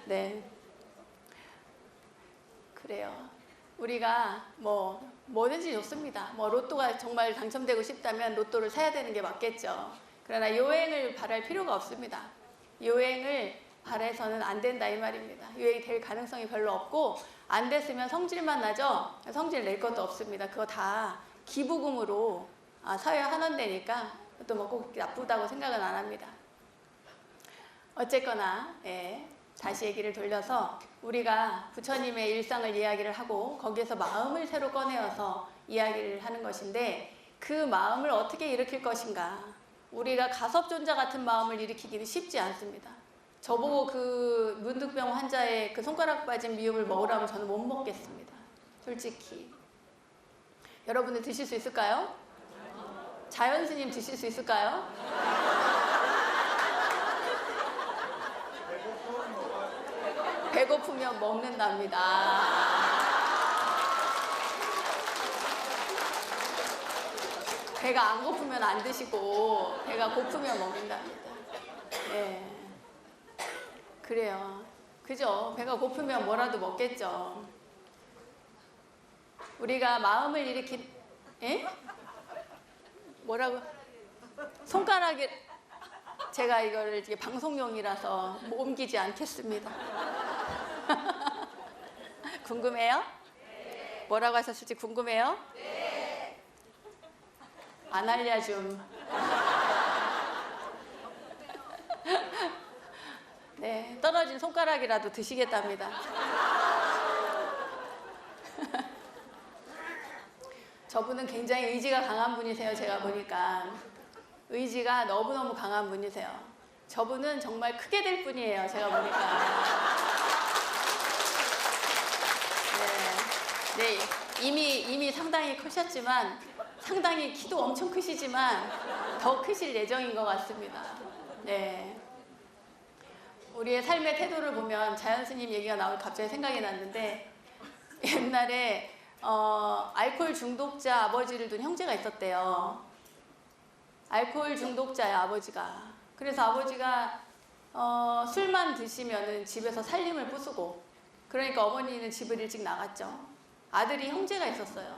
네, 그래요. 우리가 뭐든지 좋습니다. 로또가 정말 당첨되고 싶다면 로또를 사야 되는 게 맞겠죠. 그러나 요행을 바랄 필요가 없습니다. 요행을 바라서는 안 된다 이 말입니다. 요행이 될 가능성이 별로 없고 안 됐으면 성질만 나죠. 성질 낼 것도 없습니다. 그거 다 기부금으로 사회 환원되니까 또 뭐 꼭 나쁘다고 생각은 안 합니다. 어쨌거나 다시 얘기를 돌려서 우리가 부처님의 일상을 이야기를 하고 거기에서 마음을 새로 꺼내어서 이야기를 하는 것인데, 그 마음을 어떻게 일으킬 것인가. 우리가 가섭존자 같은 마음을 일으키기는 쉽지 않습니다. 저보고 그 문득병 환자의 그 손가락 빠진 미음을 먹으라면 저는 못 먹겠습니다. 솔직히. 여러분들 드실 수 있을까요? 자연스님 드실 수 있을까요? 배고프면 먹는답니다. 배가 안 고프면 안 드시고 배가 고프면 먹는답니다. 예, 그래요. 그죠? 배가 고프면 뭐라도 먹겠죠. 우리가 마음을 뭐라고? 손가락이 제가 이거를 방송용이라서 옮기지 않겠습니다. 궁금해요? 네. 뭐라고 하셨을지 궁금해요? 네. 안 알려줌. 네, 떨어진 손가락이라도 드시겠답니다. 저분은 굉장히 의지가 강한 분이세요. 제가 보니까 의지가 너무너무 강한 분이세요. 저분은 정말 크게 될 분이에요. 제가 보니까. 네, 이미 상당히 크셨지만, 상당히 키도 엄청 크시지만 더 크실 예정인 것 같습니다. 네, 우리의 삶의 태도를 보면 자연스님 얘기가 나오고 갑자기 생각이 났는데, 옛날에 알코올 중독자 아버지를 둔 형제가 있었대요. 알코올 중독자의 아버지가. 그래서 아버지가 술만 드시면은 집에서 살림을 부수고, 그러니까 어머니는 집을 일찍 나갔죠. 아들이 형제가 있었어요.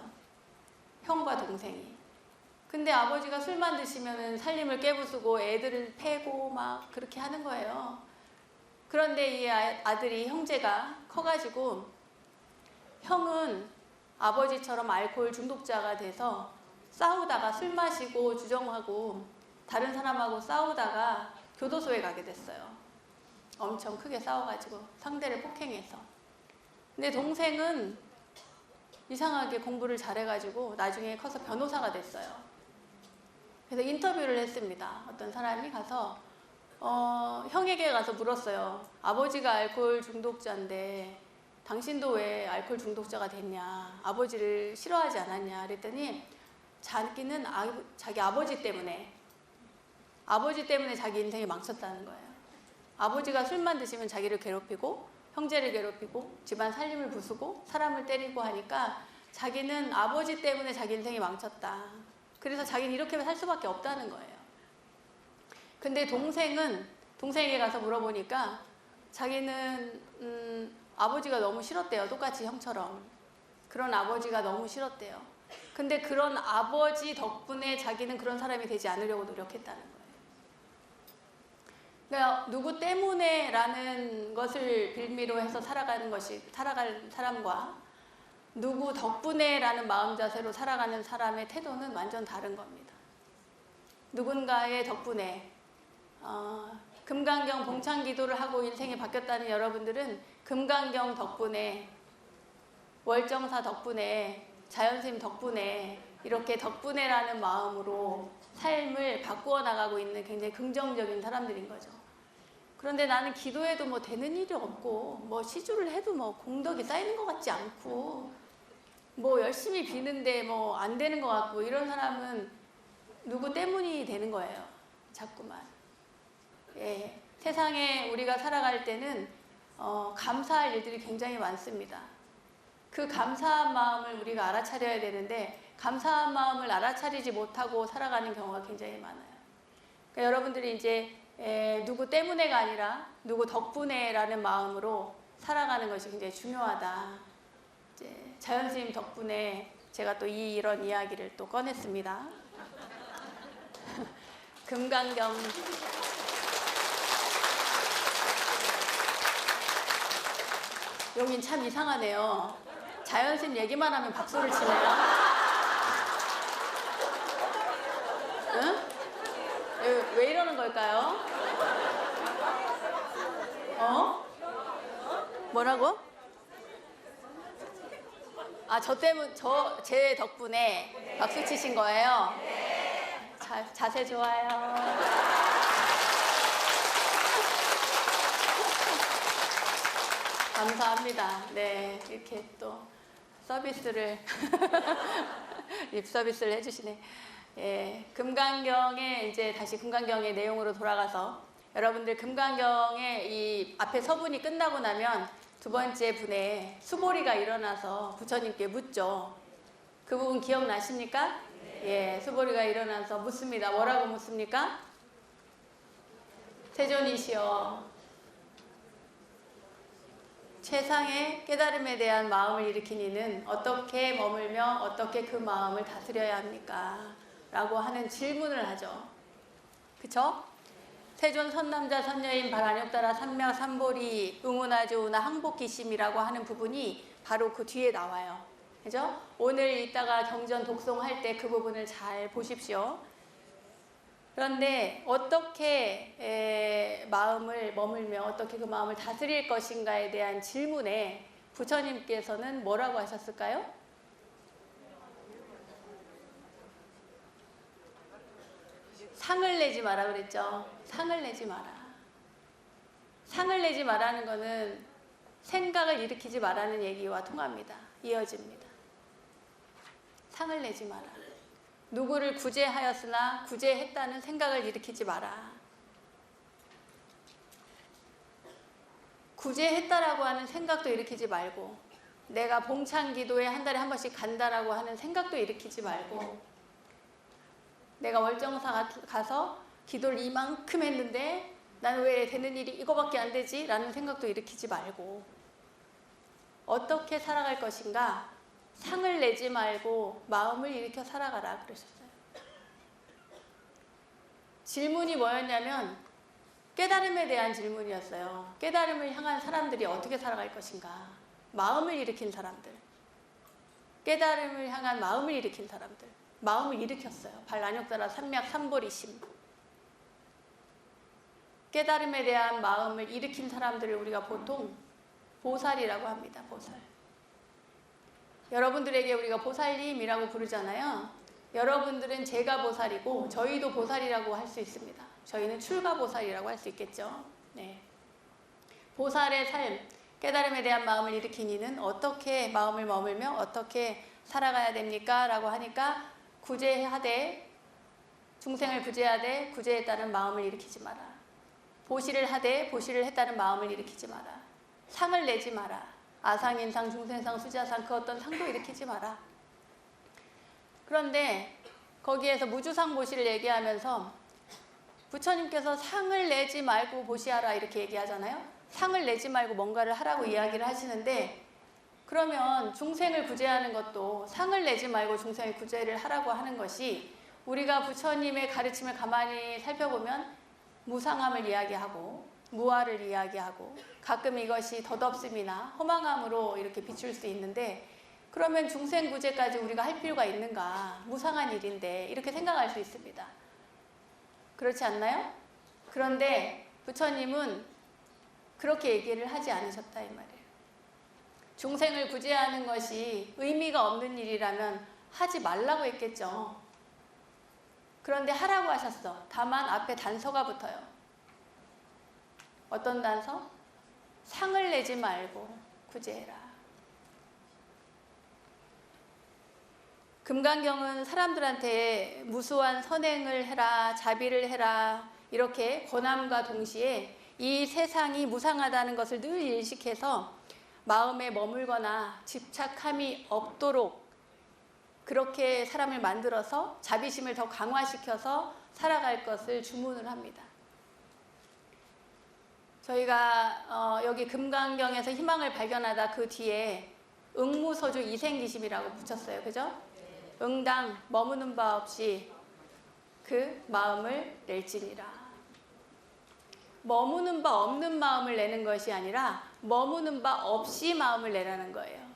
형과 동생이. 근데 아버지가 술만 드시면은 살림을 깨부수고 애들을 패고 막 그렇게 하는 거예요. 그런데 이 아들이, 형제가 커가지고 형은 아버지처럼 알코올 중독자가 돼서 싸우다가, 술 마시고 주정하고 다른 사람하고 싸우다가 교도소에 가게 됐어요. 엄청 크게 싸워가지고 상대를 폭행해서. 근데 동생은 이상하게 공부를 잘해가지고 나중에 커서 변호사가 됐어요. 그래서 인터뷰를 했습니다. 어떤 사람이 가서 형에게 가서 물었어요. 아버지가 알코올 중독자인데 당신도 왜 알코올 중독자가 됐냐? 아버지를 싫어하지 않았냐? 그랬더니 자기는 자기 아버지 때문에 자기 인생이 망쳤다는 거예요. 아버지가 술만 드시면 자기를 괴롭히고 형제를 괴롭히고 집안 살림을 부수고 사람을 때리고 하니까 자기는 아버지 때문에 자기 인생이 망쳤다. 그래서 자기는 이렇게 살 수밖에 없다는 거예요. 근데 동생에게 가서 물어보니까 자기는 아버지가 너무 싫었대요. 똑같이 형처럼. 그런 아버지가 너무 싫었대요. 근데 그런 아버지 덕분에 자기는 그런 사람이 되지 않으려고 노력했다는 거예요. 그러니까 누구 때문에 라는 것을 빌미로 해서 살아갈 사람과 누구 덕분에 라는 마음 자세로 살아가는 사람의 태도는 완전 다른 겁니다. 누군가의 덕분에 금강경 봉창 기도를 하고 인생이 바뀌었다는 여러분들은 금강경 덕분에, 월정사 덕분에, 자연스님 덕분에, 이렇게 덕분에라는 마음으로 삶을 바꾸어 나가고 있는 굉장히 긍정적인 사람들인 거죠. 그런데 나는 기도해도 뭐 되는 일이 없고, 뭐 시주를 해도 뭐 공덕이 쌓이는 것 같지 않고, 뭐 열심히 비는데 뭐 안 되는 것 같고, 이런 사람은 누구 때문이 되는 거예요. 자꾸만. 예, 세상에 우리가 살아갈 때는 감사할 일들이 굉장히 많습니다. 그 감사한 마음을 우리가 알아차려야 되는데 감사한 마음을 알아차리지 못하고 살아가는 경우가 굉장히 많아요. 그러니까 여러분들이 이제 누구 때문에가 아니라 누구 덕분에라는 마음으로 살아가는 것이 굉장히 중요하다. 이제 자연스님 덕분에 제가 또 이런 이야기를 또 꺼냈습니다. 금강경 여긴 참 이상하네요. 자연스님 얘기만 하면 박수를 치네요. 응? 왜 이러는 걸까요? 뭐라고? 제 덕분에 박수 치신 거예요? 자세 좋아요. 감사합니다. 네, 이렇게 또 서비스를 립 서비스를 해주시네. 예, 금강경에 이제 다시 금강경의 내용으로 돌아가서 여러분들 금강경의 이 앞에 서분이 끝나고 나면 두 번째 분에 수보리가 일어나서 부처님께 묻죠. 그 부분 기억나십니까? 예, 수보리가 일어나서 묻습니다. 뭐라고 묻습니까? 세존이시여, 최상의 깨달음에 대한 마음을 일으킨 이는 어떻게 머물며 어떻게 그 마음을 다스려야 합니까? 라고 하는 질문을 하죠. 그쵸? 세존 선남자 선녀인 발안욕따라 삼명 삼보리 응운하조우나 항복기심이라고 하는 부분이 바로 그 뒤에 나와요. 그죠? 오늘 이따가 경전 독송할 때 그 부분을 잘 보십시오. 그런데 어떻게 마음을 머물며 어떻게 그 마음을 다스릴 것인가에 대한 질문에 부처님께서는 뭐라고 하셨을까요? 상을 내지 마라 그랬죠. 상을 내지 마라. 상을 내지 마라는 거는 생각을 일으키지 마라는 얘기와 통합니다. 이어집니다. 상을 내지 마라. 누구를 구제하였으나 구제했다는 생각을 일으키지 마라. 구제했다라고 하는 생각도 일으키지 말고, 내가 봉창기도에 한 달에 한 번씩 간다라고 하는 생각도 일으키지 말고, 내가 월정사 가서 기도를 이만큼 했는데 나는 왜 되는 일이 이거밖에 안 되지? 라는 생각도 일으키지 말고, 어떻게 살아갈 것인가? 상을 내지 말고 마음을 일으켜 살아가라 그러셨어요. 질문이 뭐였냐면 깨달음에 대한 질문이었어요. 깨달음을 향한 사람들이 어떻게 살아갈 것인가? 마음을 일으킨 사람들, 깨달음을 향한 마음을 일으킨 사람들, 마음을 일으켰어요. 발안욕따라 삼맥 삼보리심. 깨달음에 대한 마음을 일으킨 사람들을 우리가 보통 보살이라고 합니다. 보살. 여러분들에게 우리가 보살님이라고 부르잖아요. 여러분들은 제가 보살이고 저희도 보살이라고 할 수 있습니다. 저희는 출가보살이라고 할 수 있겠죠. 네. 보살의 삶, 깨달음에 대한 마음을 일으킨 이는 어떻게 마음을 머물며 어떻게 살아가야 됩니까? 라고 하니까 구제하되, 중생을 구제하되 구제했다는 마음을 일으키지 마라. 보시를 하되 보시를 했다는 마음을 일으키지 마라. 상을 내지 마라. 아상인상, 중생상, 수자상 그 어떤 상도 일으키지 마라. 그런데 거기에서 무주상 보시를 얘기하면서 부처님께서 상을 내지 말고 보시하라 이렇게 얘기하잖아요. 상을 내지 말고 뭔가를 하라고 이야기를 하시는데, 그러면 중생을 구제하는 것도 상을 내지 말고 중생을 구제를 하라고 하는 것이, 우리가 부처님의 가르침을 가만히 살펴보면 무상함을 이야기하고 무아를 이야기하고 가끔 이것이 덧없음이나 허망함으로 이렇게 비출 수 있는데, 그러면 중생 구제까지 우리가 할 필요가 있는가? 무상한 일인데 이렇게 생각할 수 있습니다. 그렇지 않나요? 그런데 부처님은 그렇게 얘기를 하지 않으셨다 이 말이에요. 중생을 구제하는 것이 의미가 없는 일이라면 하지 말라고 했겠죠. 그런데 하라고 하셨어. 다만 앞에 단서가 붙어요. 어떤 단서? 상을 내지 말고 구제해라. 금강경은 사람들한테 무수한 선행을 해라, 자비를 해라 이렇게 권함과 동시에 이 세상이 무상하다는 것을 늘 일식해서 마음에 머물거나 집착함이 없도록 그렇게 사람을 만들어서 자비심을 더 강화시켜서 살아갈 것을 주문을 합니다. 저희가 여기 금강경에서 희망을 발견하다 그 뒤에 응무소주 이생기심이라고 붙였어요. 그죠? 응당 머무는 바 없이 그 마음을 낼지니라. 머무는 바 없는 마음을 내는 것이 아니라 머무는 바 없이 마음을 내라는 거예요.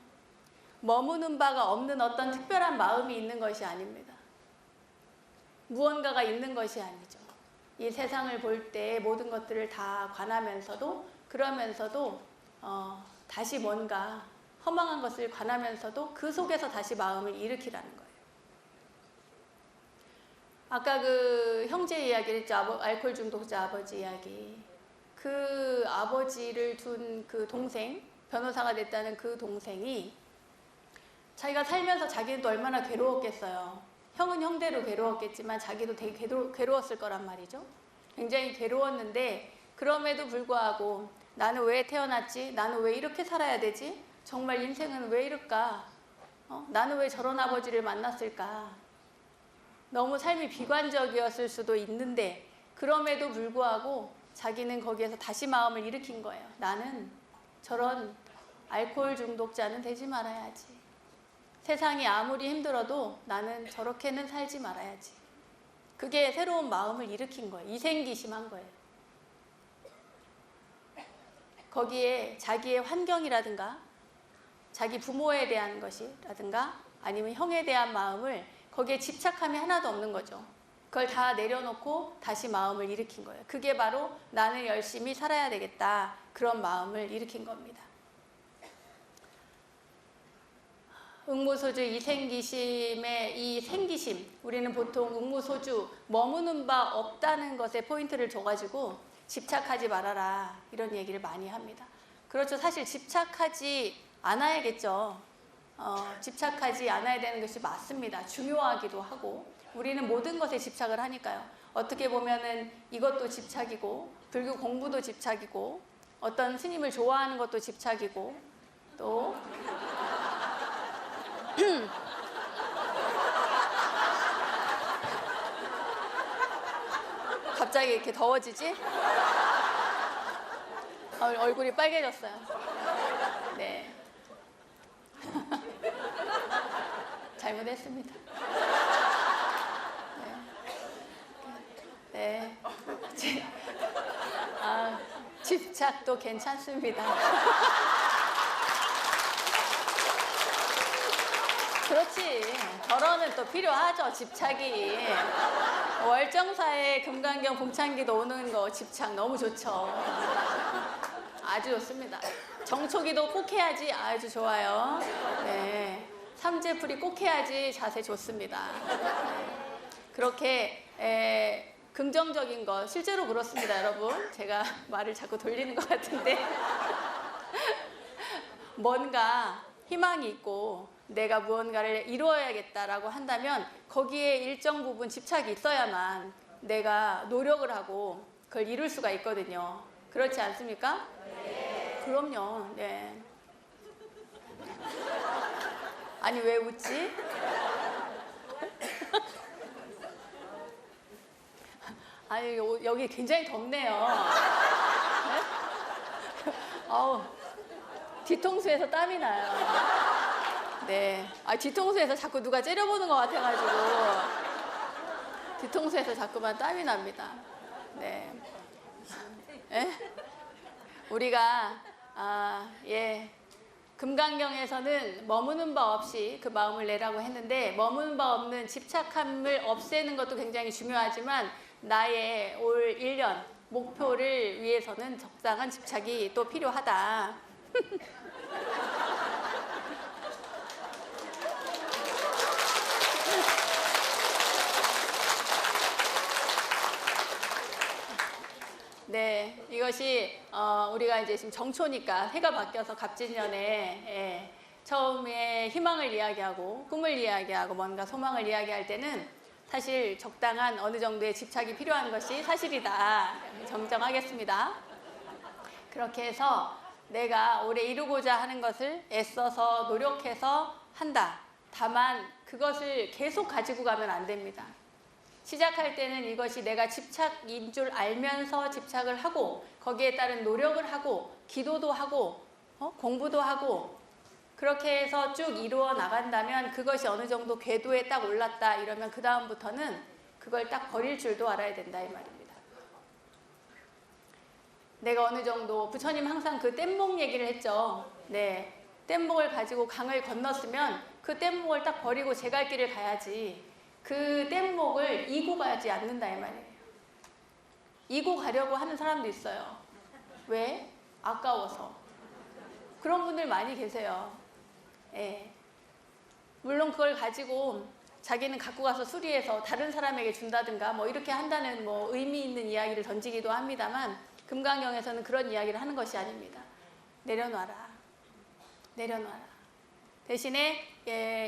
머무는 바가 없는 어떤 특별한 마음이 있는 것이 아닙니다. 무언가가 있는 것이 아니죠. 이 세상을 볼 때 모든 것들을 다 관하면서도, 그러면서도 다시 뭔가 허망한 것을 관하면서도 그 속에서 다시 마음을 일으키라는 거예요. 아까 그 형제 이야기를 했죠. 알코올 중독자 아버지 이야기. 그 아버지를 둔 그 동생, 변호사가 됐다는 그 동생이 자기가 살면서 자기는 또 얼마나 괴로웠겠어요. 형은 형대로 괴로웠겠지만 자기도 되게 괴로웠을 거란 말이죠. 굉장히 괴로웠는데 그럼에도 불구하고 나는 왜 태어났지? 나는 왜 이렇게 살아야 되지? 정말 인생은 왜 이럴까? 나는 왜 저런 아버지를 만났을까? 너무 삶이 비관적이었을 수도 있는데 그럼에도 불구하고 자기는 거기에서 다시 마음을 일으킨 거예요. 나는 저런 알코올 중독자는 되지 말아야지. 세상이 아무리 힘들어도 나는 저렇게는 살지 말아야지. 그게 새로운 마음을 일으킨 거예요. 이생기심한 거예요. 거기에 자기의 환경이라든가 자기 부모에 대한 것이라든가 아니면 형에 대한 마음을 거기에 집착함이 하나도 없는 거죠. 그걸 다 내려놓고 다시 마음을 일으킨 거예요. 그게 바로 나는 열심히 살아야 되겠다. 그런 마음을 일으킨 겁니다. 응무소주 이생기심의 이 생기심, 우리는 보통 응무소주 머무는 바 없다는 것에 포인트를 줘가지고 집착하지 말아라 이런 얘기를 많이 합니다. 그렇죠. 사실 집착하지 않아야겠죠. 집착하지 않아야 되는 것이 맞습니다. 중요하기도 하고 우리는 모든 것에 집착을 하니까요. 어떻게 보면은 이것도 집착이고 불교 공부도 집착이고 어떤 스님을 좋아하는 것도 집착이고 또 갑자기 이렇게 더워지지? 얼굴이 빨개졌어요. 네. 잘못했습니다. 네. 집착도 괜찮습니다. 그렇지. 결혼은 또 필요하죠. 집착이. 월정사에 금강경 봉창기도 오는 거 집착 너무 좋죠. 아주 좋습니다. 정초기도 꼭 해야지 아주 좋아요. 네. 삼재풀이 꼭 해야지 자세 좋습니다. 네. 그렇게 긍정적인 거 실제로 그렇습니다, 여러분. 제가 말을 자꾸 돌리는 것 같은데 뭔가 희망이 있고 내가 무언가를 이루어야겠다라고 한다면 거기에 일정 부분 집착이 있어야만 내가 노력을 하고 그걸 이룰 수가 있거든요. 그렇지 않습니까? 네. 그럼요. 네. 아니 왜 웃지? 아니 여기 굉장히 덥네요. 네? 아우 뒤통수에서 땀이 나요. 네. 뒤통수에서 자꾸 누가 째려보는 것 같아가지고 뒤통수에서 자꾸만 땀이 납니다. 네. 에? 우리가 금강경에서는 머무는 바 없이 그 마음을 내라고 했는데 머무는 바 없는 집착함을 없애는 것도 굉장히 중요하지만 나의 올 1년 목표를 위해서는 적당한 집착이 또 필요하다. 네, 이것이 우리가 이제 지금 정초니까 해가 바뀌어서 갑진년에 처음에 희망을 이야기하고 꿈을 이야기하고 뭔가 소망을 이야기할 때는 사실 적당한 어느 정도의 집착이 필요한 것이 사실이다. 정정하겠습니다. 그렇게 해서 내가 올해 이루고자 하는 것을 애써서 노력해서 한다. 다만 그것을 계속 가지고 가면 안 됩니다. 시작할 때는 이것이 내가 집착인 줄 알면서 집착을 하고 거기에 따른 노력을 하고 기도도 하고 공부도 하고 그렇게 해서 쭉 이루어 나간다면 그것이 어느 정도 궤도에 딱 올랐다 이러면 그 다음부터는 그걸 딱 버릴 줄도 알아야 된다 이 말입니다. 내가 어느 정도 부처님 항상 그 뗏목 얘기를 했죠. 네, 뗏목을 가지고 강을 건넜으면 그 뗏목을 딱 버리고 제 갈 길을 가야지 그 뗏목을 이고 가지 않는다 이 말이에요. 이고 가려고 하는 사람도 있어요. 왜? 아까워서. 그런 분들 많이 계세요. 예. 물론 그걸 가지고 자기는 갖고 가서 수리해서 다른 사람에게 준다든가 뭐 이렇게 한다는 뭐 의미 있는 이야기를 던지기도 합니다만 금강경에서는 그런 이야기를 하는 것이 아닙니다. 내려놔라. 내려놔라. 대신에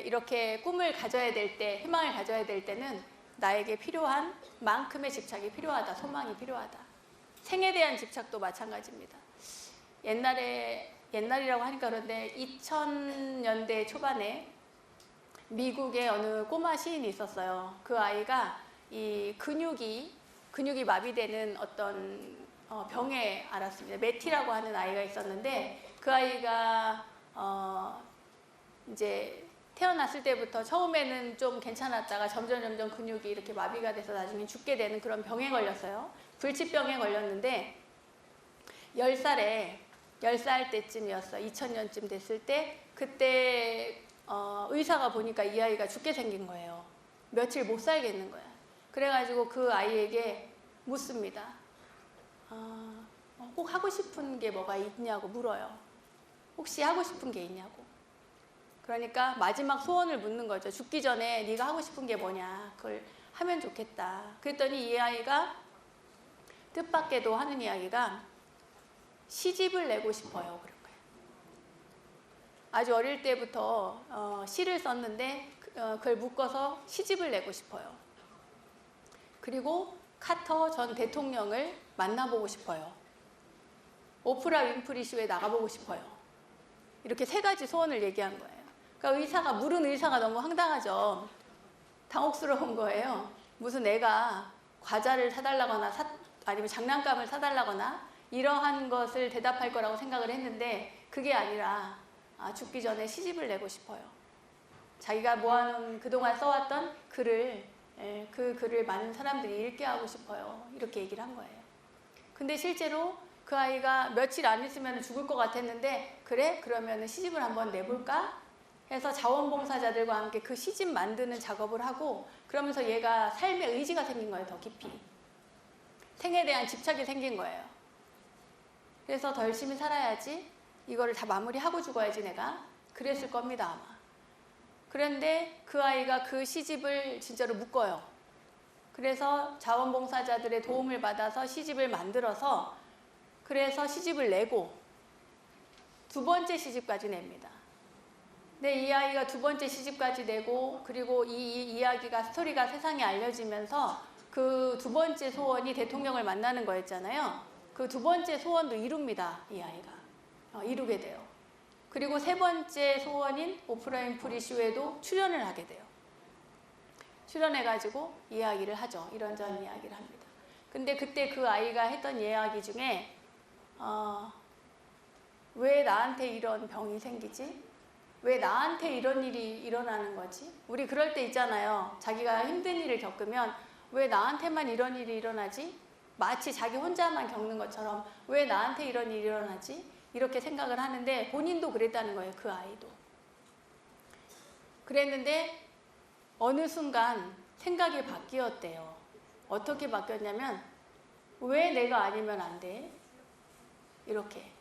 이렇게 꿈을 가져야 될 때, 희망을 가져야 될 때는 나에게 필요한 만큼의 집착이 필요하다. 소망이 필요하다. 생에 대한 집착도 마찬가지입니다. 옛날이라고 하니까 그런데 2000년대 초반에 미국의 어느 꼬마 시인이 있었어요. 그 아이가 이 근육이 마비되는 어떤 병에 앓았습니다. 메티라고 하는 아이가 있었는데 그 아이가 이제 태어났을 때부터 처음에는 좀 괜찮았다가 점점 근육이 이렇게 마비가 돼서 나중에 죽게 되는 그런 병에 걸렸어요. 불치병에 걸렸는데 10살 때쯤이었어. 2000년쯤 됐을 때 그때 의사가 보니까 이 아이가 죽게 생긴 거예요. 며칠 못 살겠는 거야. 그래가지고 그 아이에게 묻습니다. 꼭 하고 싶은 게 뭐가 있냐고 물어요. 혹시 하고 싶은 게 있냐고. 그러니까 마지막 소원을 묻는 거죠. 죽기 전에 네가 하고 싶은 게 뭐냐. 그걸 하면 좋겠다. 그랬더니 이 아이가 뜻밖에도 하는 이야기가 시집을 내고 싶어요. 그런 거예요. 아주 어릴 때부터 시를 썼는데 그걸 묶어서 시집을 내고 싶어요. 그리고 카터 전 대통령을 만나보고 싶어요. 오프라 윈프리 쇼에 나가보고 싶어요. 이렇게 3가지 소원을 얘기한 거예요. 그러니까 물은 의사가 너무 황당하죠. 당혹스러운 거예요. 무슨 애가 과자를 사달라거나 아니면 장난감을 사달라거나 이러한 것을 대답할 거라고 생각을 했는데 그게 아니라 죽기 전에 시집을 내고 싶어요. 자기가 모아놓은 그동안 써왔던 글을 그 글을 많은 사람들이 읽게 하고 싶어요. 이렇게 얘기를 한 거예요. 근데 실제로 그 아이가 며칠 안 있으면 죽을 것 같았는데 그래? 그러면 시집을 한번 내볼까? 해서 자원봉사자들과 함께 그 시집 만드는 작업을 하고 그러면서 얘가 삶의 의지가 생긴 거예요. 더 깊이. 생에 대한 집착이 생긴 거예요. 그래서 더 열심히 살아야지. 이거를 다 마무리하고 죽어야지 내가. 그랬을 겁니다 아마. 그런데 그 아이가 그 시집을 진짜로 묶어요. 그래서 자원봉사자들의 도움을 받아서 시집을 만들어서 그래서 시집을 내고 두 번째 시집까지 냅니다. 근데 이 아이가 두 번째 시집까지 내고 그리고 이 이야기가 스토리가 세상에 알려지면서 그 두 번째 소원이 대통령을 만나는 거였잖아요. 그 두 번째 소원도 이룹니다. 이 아이가. 이루게 돼요. 그리고 세 번째 소원인 오프라 윈프리 쇼에도 출연을 하게 돼요. 출연해가지고 이야기를 하죠. 이런저런 이야기를 합니다. 근데 그때 그 아이가 했던 이야기 중에 왜 나한테 이런 병이 생기지? 왜 나한테 이런 일이 일어나는 거지? 우리 그럴 때 있잖아요. 자기가 힘든 일을 겪으면 왜 나한테만 이런 일이 일어나지? 마치 자기 혼자만 겪는 것처럼 왜 나한테 이런 일이 일어나지? 이렇게 생각을 하는데 본인도 그랬다는 거예요. 그 아이도. 그랬는데 어느 순간 생각이 바뀌었대요. 어떻게 바뀌었냐면 왜 내가 아니면 안 돼? 이렇게.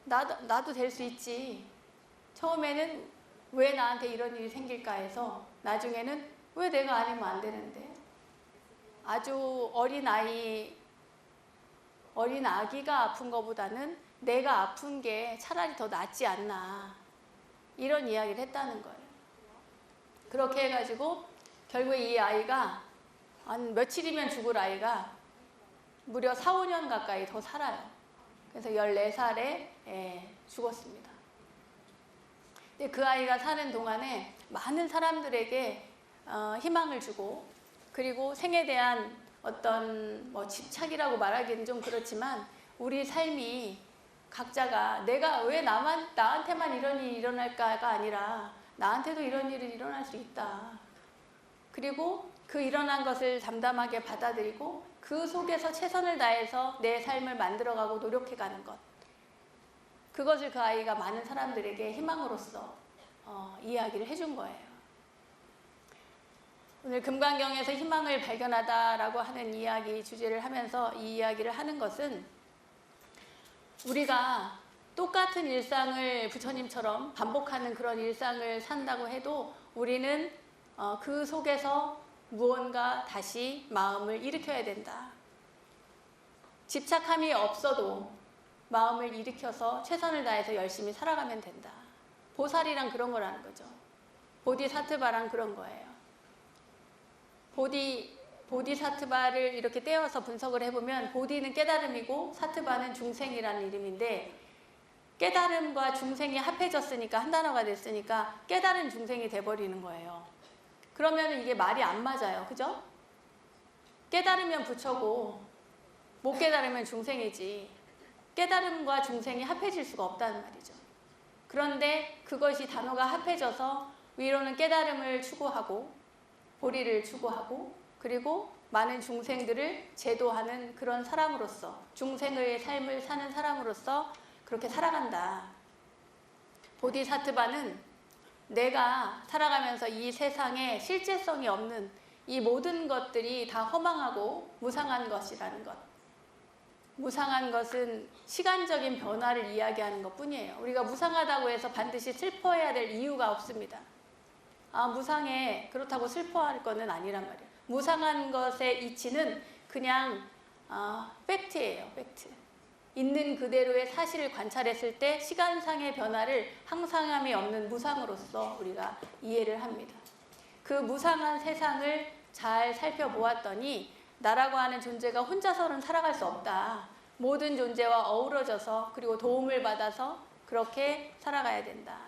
나도 될 수 있지. 처음에는 왜 나한테 이런 일이 생길까 해서 나중에는 왜 내가 아니면 안 되는데? 아주 어린 아기가 아픈 것보다는 내가 아픈 게 차라리 더 낫지 않나. 이런 이야기를 했다는 거예요. 그렇게 해가지고 결국에 이 아이가 한 며칠이면 죽을 아이가 무려 4, 5년 가까이 더 살아요. 그래서 14살에 죽었습니다. 근데 그 아이가 사는 동안에 많은 사람들에게 희망을 주고 그리고 생에 대한 어떤 집착이라고 말하기는 좀 그렇지만 우리 삶이 각자가 내가 왜 나한테만 이런 일이 일어날까가 아니라 나한테도 이런 일이 일어날 수 있다. 그리고 그 일어난 것을 담담하게 받아들이고 그 속에서 최선을 다해서 내 삶을 만들어가고 노력해가는 것. 그것을 그 아이가 많은 사람들에게 희망으로서 이야기를 해준 거예요. 오늘 금강경에서 희망을 발견하다라고 하는 이야기 주제를 하면서 이 이야기를 하는 것은 우리가 똑같은 일상을 부처님처럼 반복하는 그런 일상을 산다고 해도 우리는 그 속에서 무언가 다시 마음을 일으켜야 된다. 집착함이 없어도 마음을 일으켜서 최선을 다해서 열심히 살아가면 된다. 보살이란 그런 거라는 거죠. 보디사트바란 그런 거예요. 보디사트바를 이렇게 떼어서 분석을 해보면 보디는 깨달음이고 사트바는 중생이라는 이름인데 깨달음과 중생이 합해졌으니까 한 단어가 됐으니까 깨달은 중생이 돼버리는 거예요. 그러면 이게 말이 안 맞아요. 그죠? 깨달으면 부처고 못 깨달으면 중생이지 깨달음과 중생이 합해질 수가 없다는 말이죠. 그런데 그것이 단어가 합해져서 위로는 깨달음을 추구하고 보리를 추구하고 그리고 많은 중생들을 제도하는 그런 사람으로서 중생의 삶을 사는 사람으로서 그렇게 살아간다. 보디사트바는 내가 살아가면서 이 세상에 실제성이 없는 이 모든 것들이 다 허망하고 무상한 것이라는 것. 무상한 것은 시간적인 변화를 이야기하는 것뿐이에요. 우리가 무상하다고 해서 반드시 슬퍼해야 될 이유가 없습니다. 무상해. 그렇다고 슬퍼할 거는 아니란 말이에요. 무상한 것의 이치는 그냥 팩트예요. 팩트. 있는 그대로의 사실을 관찰했을 때 시간상의 변화를 항상함이 없는 무상으로서 우리가 이해를 합니다. 그 무상한 세상을 잘 살펴보았더니 나라고 하는 존재가 혼자서는 살아갈 수 없다. 모든 존재와 어우러져서 그리고 도움을 받아서 그렇게 살아가야 된다.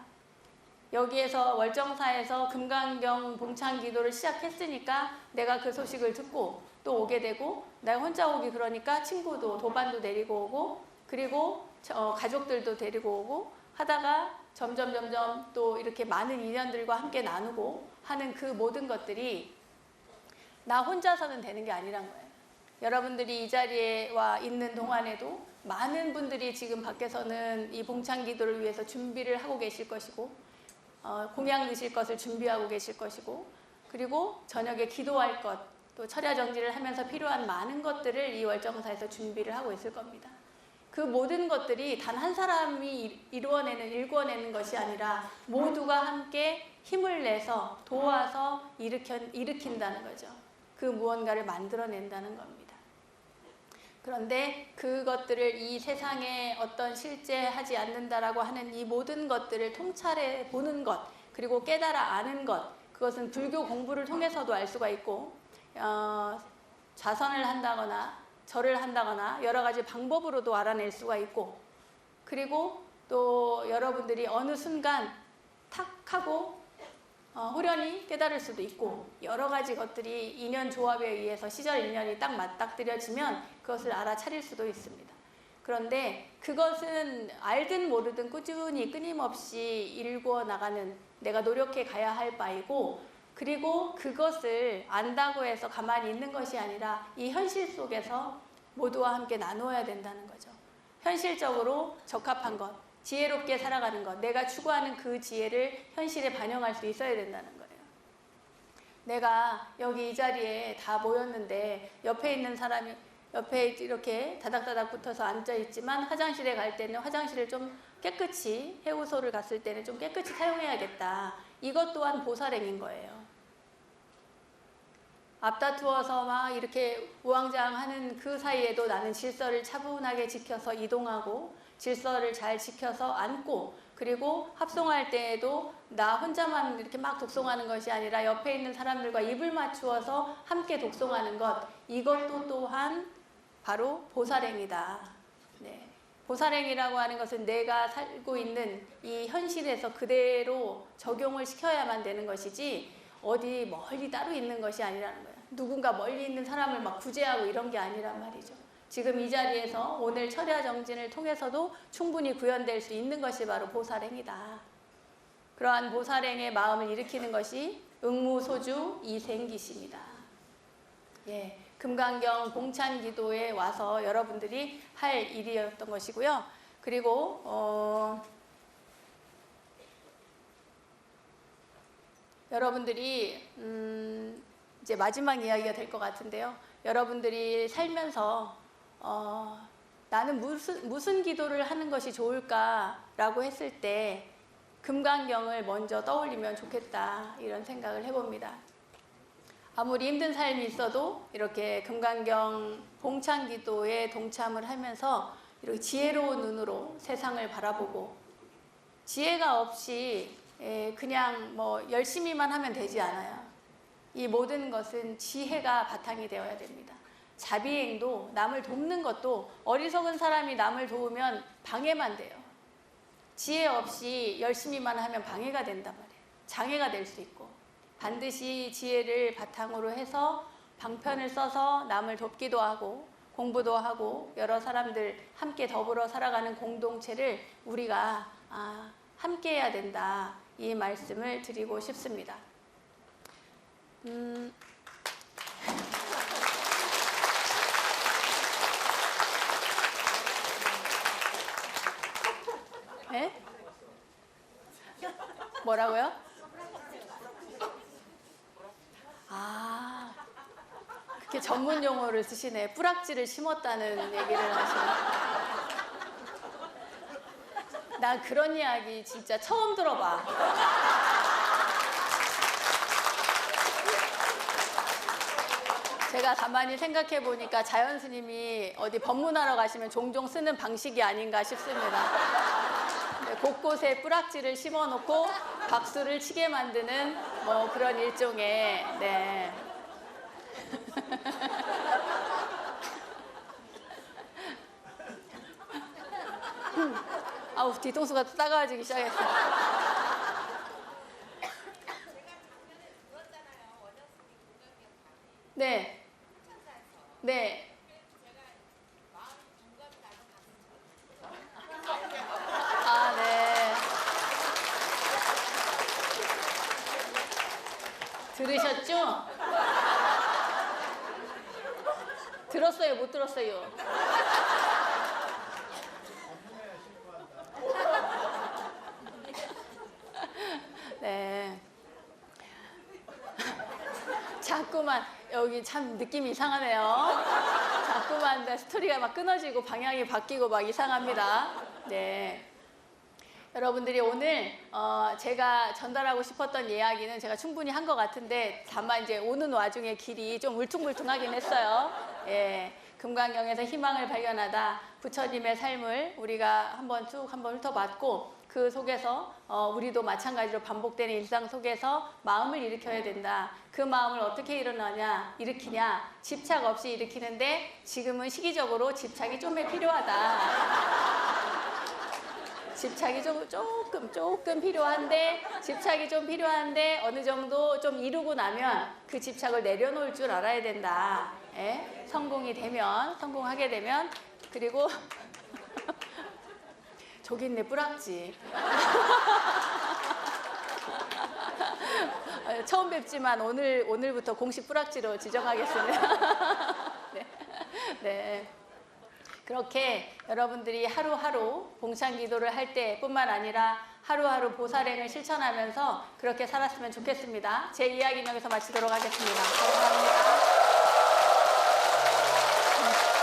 여기에서 월정사에서 금강경 봉창기도를 시작했으니까 내가 그 소식을 듣고 또 오게 되고 내가 혼자 오기 그러니까 친구도 도반도 데리고 오고 그리고 가족들도 데리고 오고 하다가 점점 또 이렇게 많은 인연들과 함께 나누고 하는 그 모든 것들이 나 혼자서는 되는 게 아니란 거예요. 여러분들이 이 자리에 와 있는 동안에도 많은 분들이 지금 밖에서는 이 봉창기도를 위해서 준비를 하고 계실 것이고 공양 드실 것을 준비하고 계실 것이고 그리고 저녁에 기도할 것 또 철야 정지를 하면서 필요한 많은 것들을 이 월정사에서 준비를 하고 있을 겁니다. 그 모든 것들이 단 한 사람이 일궈내는 것이 아니라 모두가 함께 힘을 내서 도와서 일으킨다는 거죠. 그 무언가를 만들어낸다는 겁니다. 그런데 그것들을 이 세상에 어떤 실제 하지 않는다라고 하는 이 모든 것들을 통찰해 보는 것, 그리고 깨달아 아는 것, 그것은 불교 공부를 통해서도 알 수가 있고, 자선을 한다거나 절을 한다거나 여러 가지 방법으로도 알아낼 수가 있고, 그리고 또 여러분들이 어느 순간 탁 하고 후련히 깨달을 수도 있고, 여러 가지 것들이 인연 조합에 의해서 시절 인연이 딱 맞닥뜨려지면 그것을 알아차릴 수도 있습니다. 그런데 그것은 알든 모르든 꾸준히 끊임없이 일구어 나가는, 내가 노력해 가야 할 바이고, 그리고 그것을 안다고 해서 가만히 있는 것이 아니라 이 현실 속에서 모두와 함께 나누어야 된다는 거죠. 현실적으로 적합한 것, 지혜롭게 살아가는 것, 내가 추구하는 그 지혜를 현실에 반영할 수 있어야 된다는 거예요. 내가 여기 이 자리에 다 모였는데 옆에 있는 사람이 옆에 이렇게 다닥다닥 붙어서 앉아 있지만, 화장실에 갈 때는 화장실을 좀 깨끗이, 해우소를 갔을 때는 좀 깨끗이 사용해야겠다. 이것 또한 보살행인 거예요. 앞다투어서 막 이렇게 우왕좌왕하는 그 사이에도 나는 질서를 차분하게 지켜서 이동하고, 질서를 잘 지켜서 앉고, 그리고 합송할 때에도 나 혼자만 이렇게 막 독송하는 것이 아니라 옆에 있는 사람들과 입을 맞추어서 함께 독송하는 것, 이것도 또한 바로 보살행이다. 네. 보살행이라고 하는 것은 내가 살고 있는 이 현실에서 그대로 적용을 시켜야만 되는 것이지, 어디 멀리 따로 있는 것이 아니라는 거예요. 누군가 멀리 있는 사람을 막 구제하고 이런 게 아니란 말이죠. 지금 이 자리에서 오늘 철야 정진을 통해서도 충분히 구현될 수 있는 것이 바로 보살행이다. 그러한 보살행의 마음을 일으키는 것이 응무소주 이생기십니다. 예, 금강경 봉찬기도에 와서 여러분들이 할 일이었던 것이고요. 그리고 여러분들이 이제 마지막 이야기가 될 것 같은데요. 여러분들이 살면서 나는 무슨 기도를 하는 것이 좋을까라고 했을 때 금강경을 먼저 떠올리면 좋겠다, 이런 생각을 해봅니다. 아무리 힘든 삶이 있어도 이렇게 금강경 봉찬기도에 동참을 하면서 이렇게 지혜로운 눈으로 세상을 바라보고, 지혜가 없이 그냥 뭐 열심히만 하면 되지 않아요. 이 모든 것은 지혜가 바탕이 되어야 됩니다. 자비행도, 남을 돕는 것도, 어리석은 사람이 남을 도우면 방해만 돼요. 지혜 없이 열심히만 하면 방해가 된단 말이에요. 장애가 될 수 있고, 반드시 지혜를 바탕으로 해서 방편을 써서 남을 돕기도 하고 공부도 하고 여러 사람들 함께 더불어 살아가는 공동체를 우리가 함께 해야 된다, 이 말씀을 드리고 싶습니다. 네? 뭐라고요? 그렇게 전문 용어를 쓰시네. 뿌락지를 심었다는 얘기를 하시네. 난 그런 이야기 진짜 처음 들어봐. 제가 가만히 생각해 보니까 자연 스님이 어디 법문하러 가시면 종종 쓰는 방식이 아닌가 싶습니다. 네, 곳곳에 뿌락지를 심어놓고 박수를 치게 만드는 뭐 그런 일종의, 네. 아우, 뒤통수가 따가워지기 시작했어. 네. 네. 네. 들으셨죠? 들었어요? 못 들었어요? 네. 자꾸만 여기 참 느낌이 이상하네요. 자꾸만 스토리가 막 끊어지고 방향이 바뀌고 막 이상합니다. 네. 여러분들이 오늘 제가 전달하고 싶었던 이야기는 제가 충분히 한 것 같은데 다만 이제 오는 와중에 길이 좀 울퉁불퉁하긴 했어요. 예, 금강경에서 희망을 발견하다 부처님의 삶을 우리가 한번 훑어봤고 그 속에서 우리도 마찬가지로 반복되는 일상 속에서 마음을 일으켜야 된다. 그 마음을 어떻게 일으키냐 집착 없이 일으키는데 지금은 시기적으로 집착이 좀 필요하다. 집착이 조금 필요한데 집착이 좀 필요한데 어느 정도 좀 이루고 나면 그 집착을 내려놓을 줄 알아야 된다. 예? 성공하게 되면 그리고 저기 있네 뿌락지. 처음 뵙지만 오늘부터 공식 뿌락지로 지정하겠습니다. 네. 네. 그렇게 여러분들이 하루하루 봉찬 기도를 할 때뿐만 아니라 하루하루 보살행을 실천하면서 그렇게 살았으면 좋겠습니다. 제 이야기는 여기서 마치도록 하겠습니다. 감사합니다.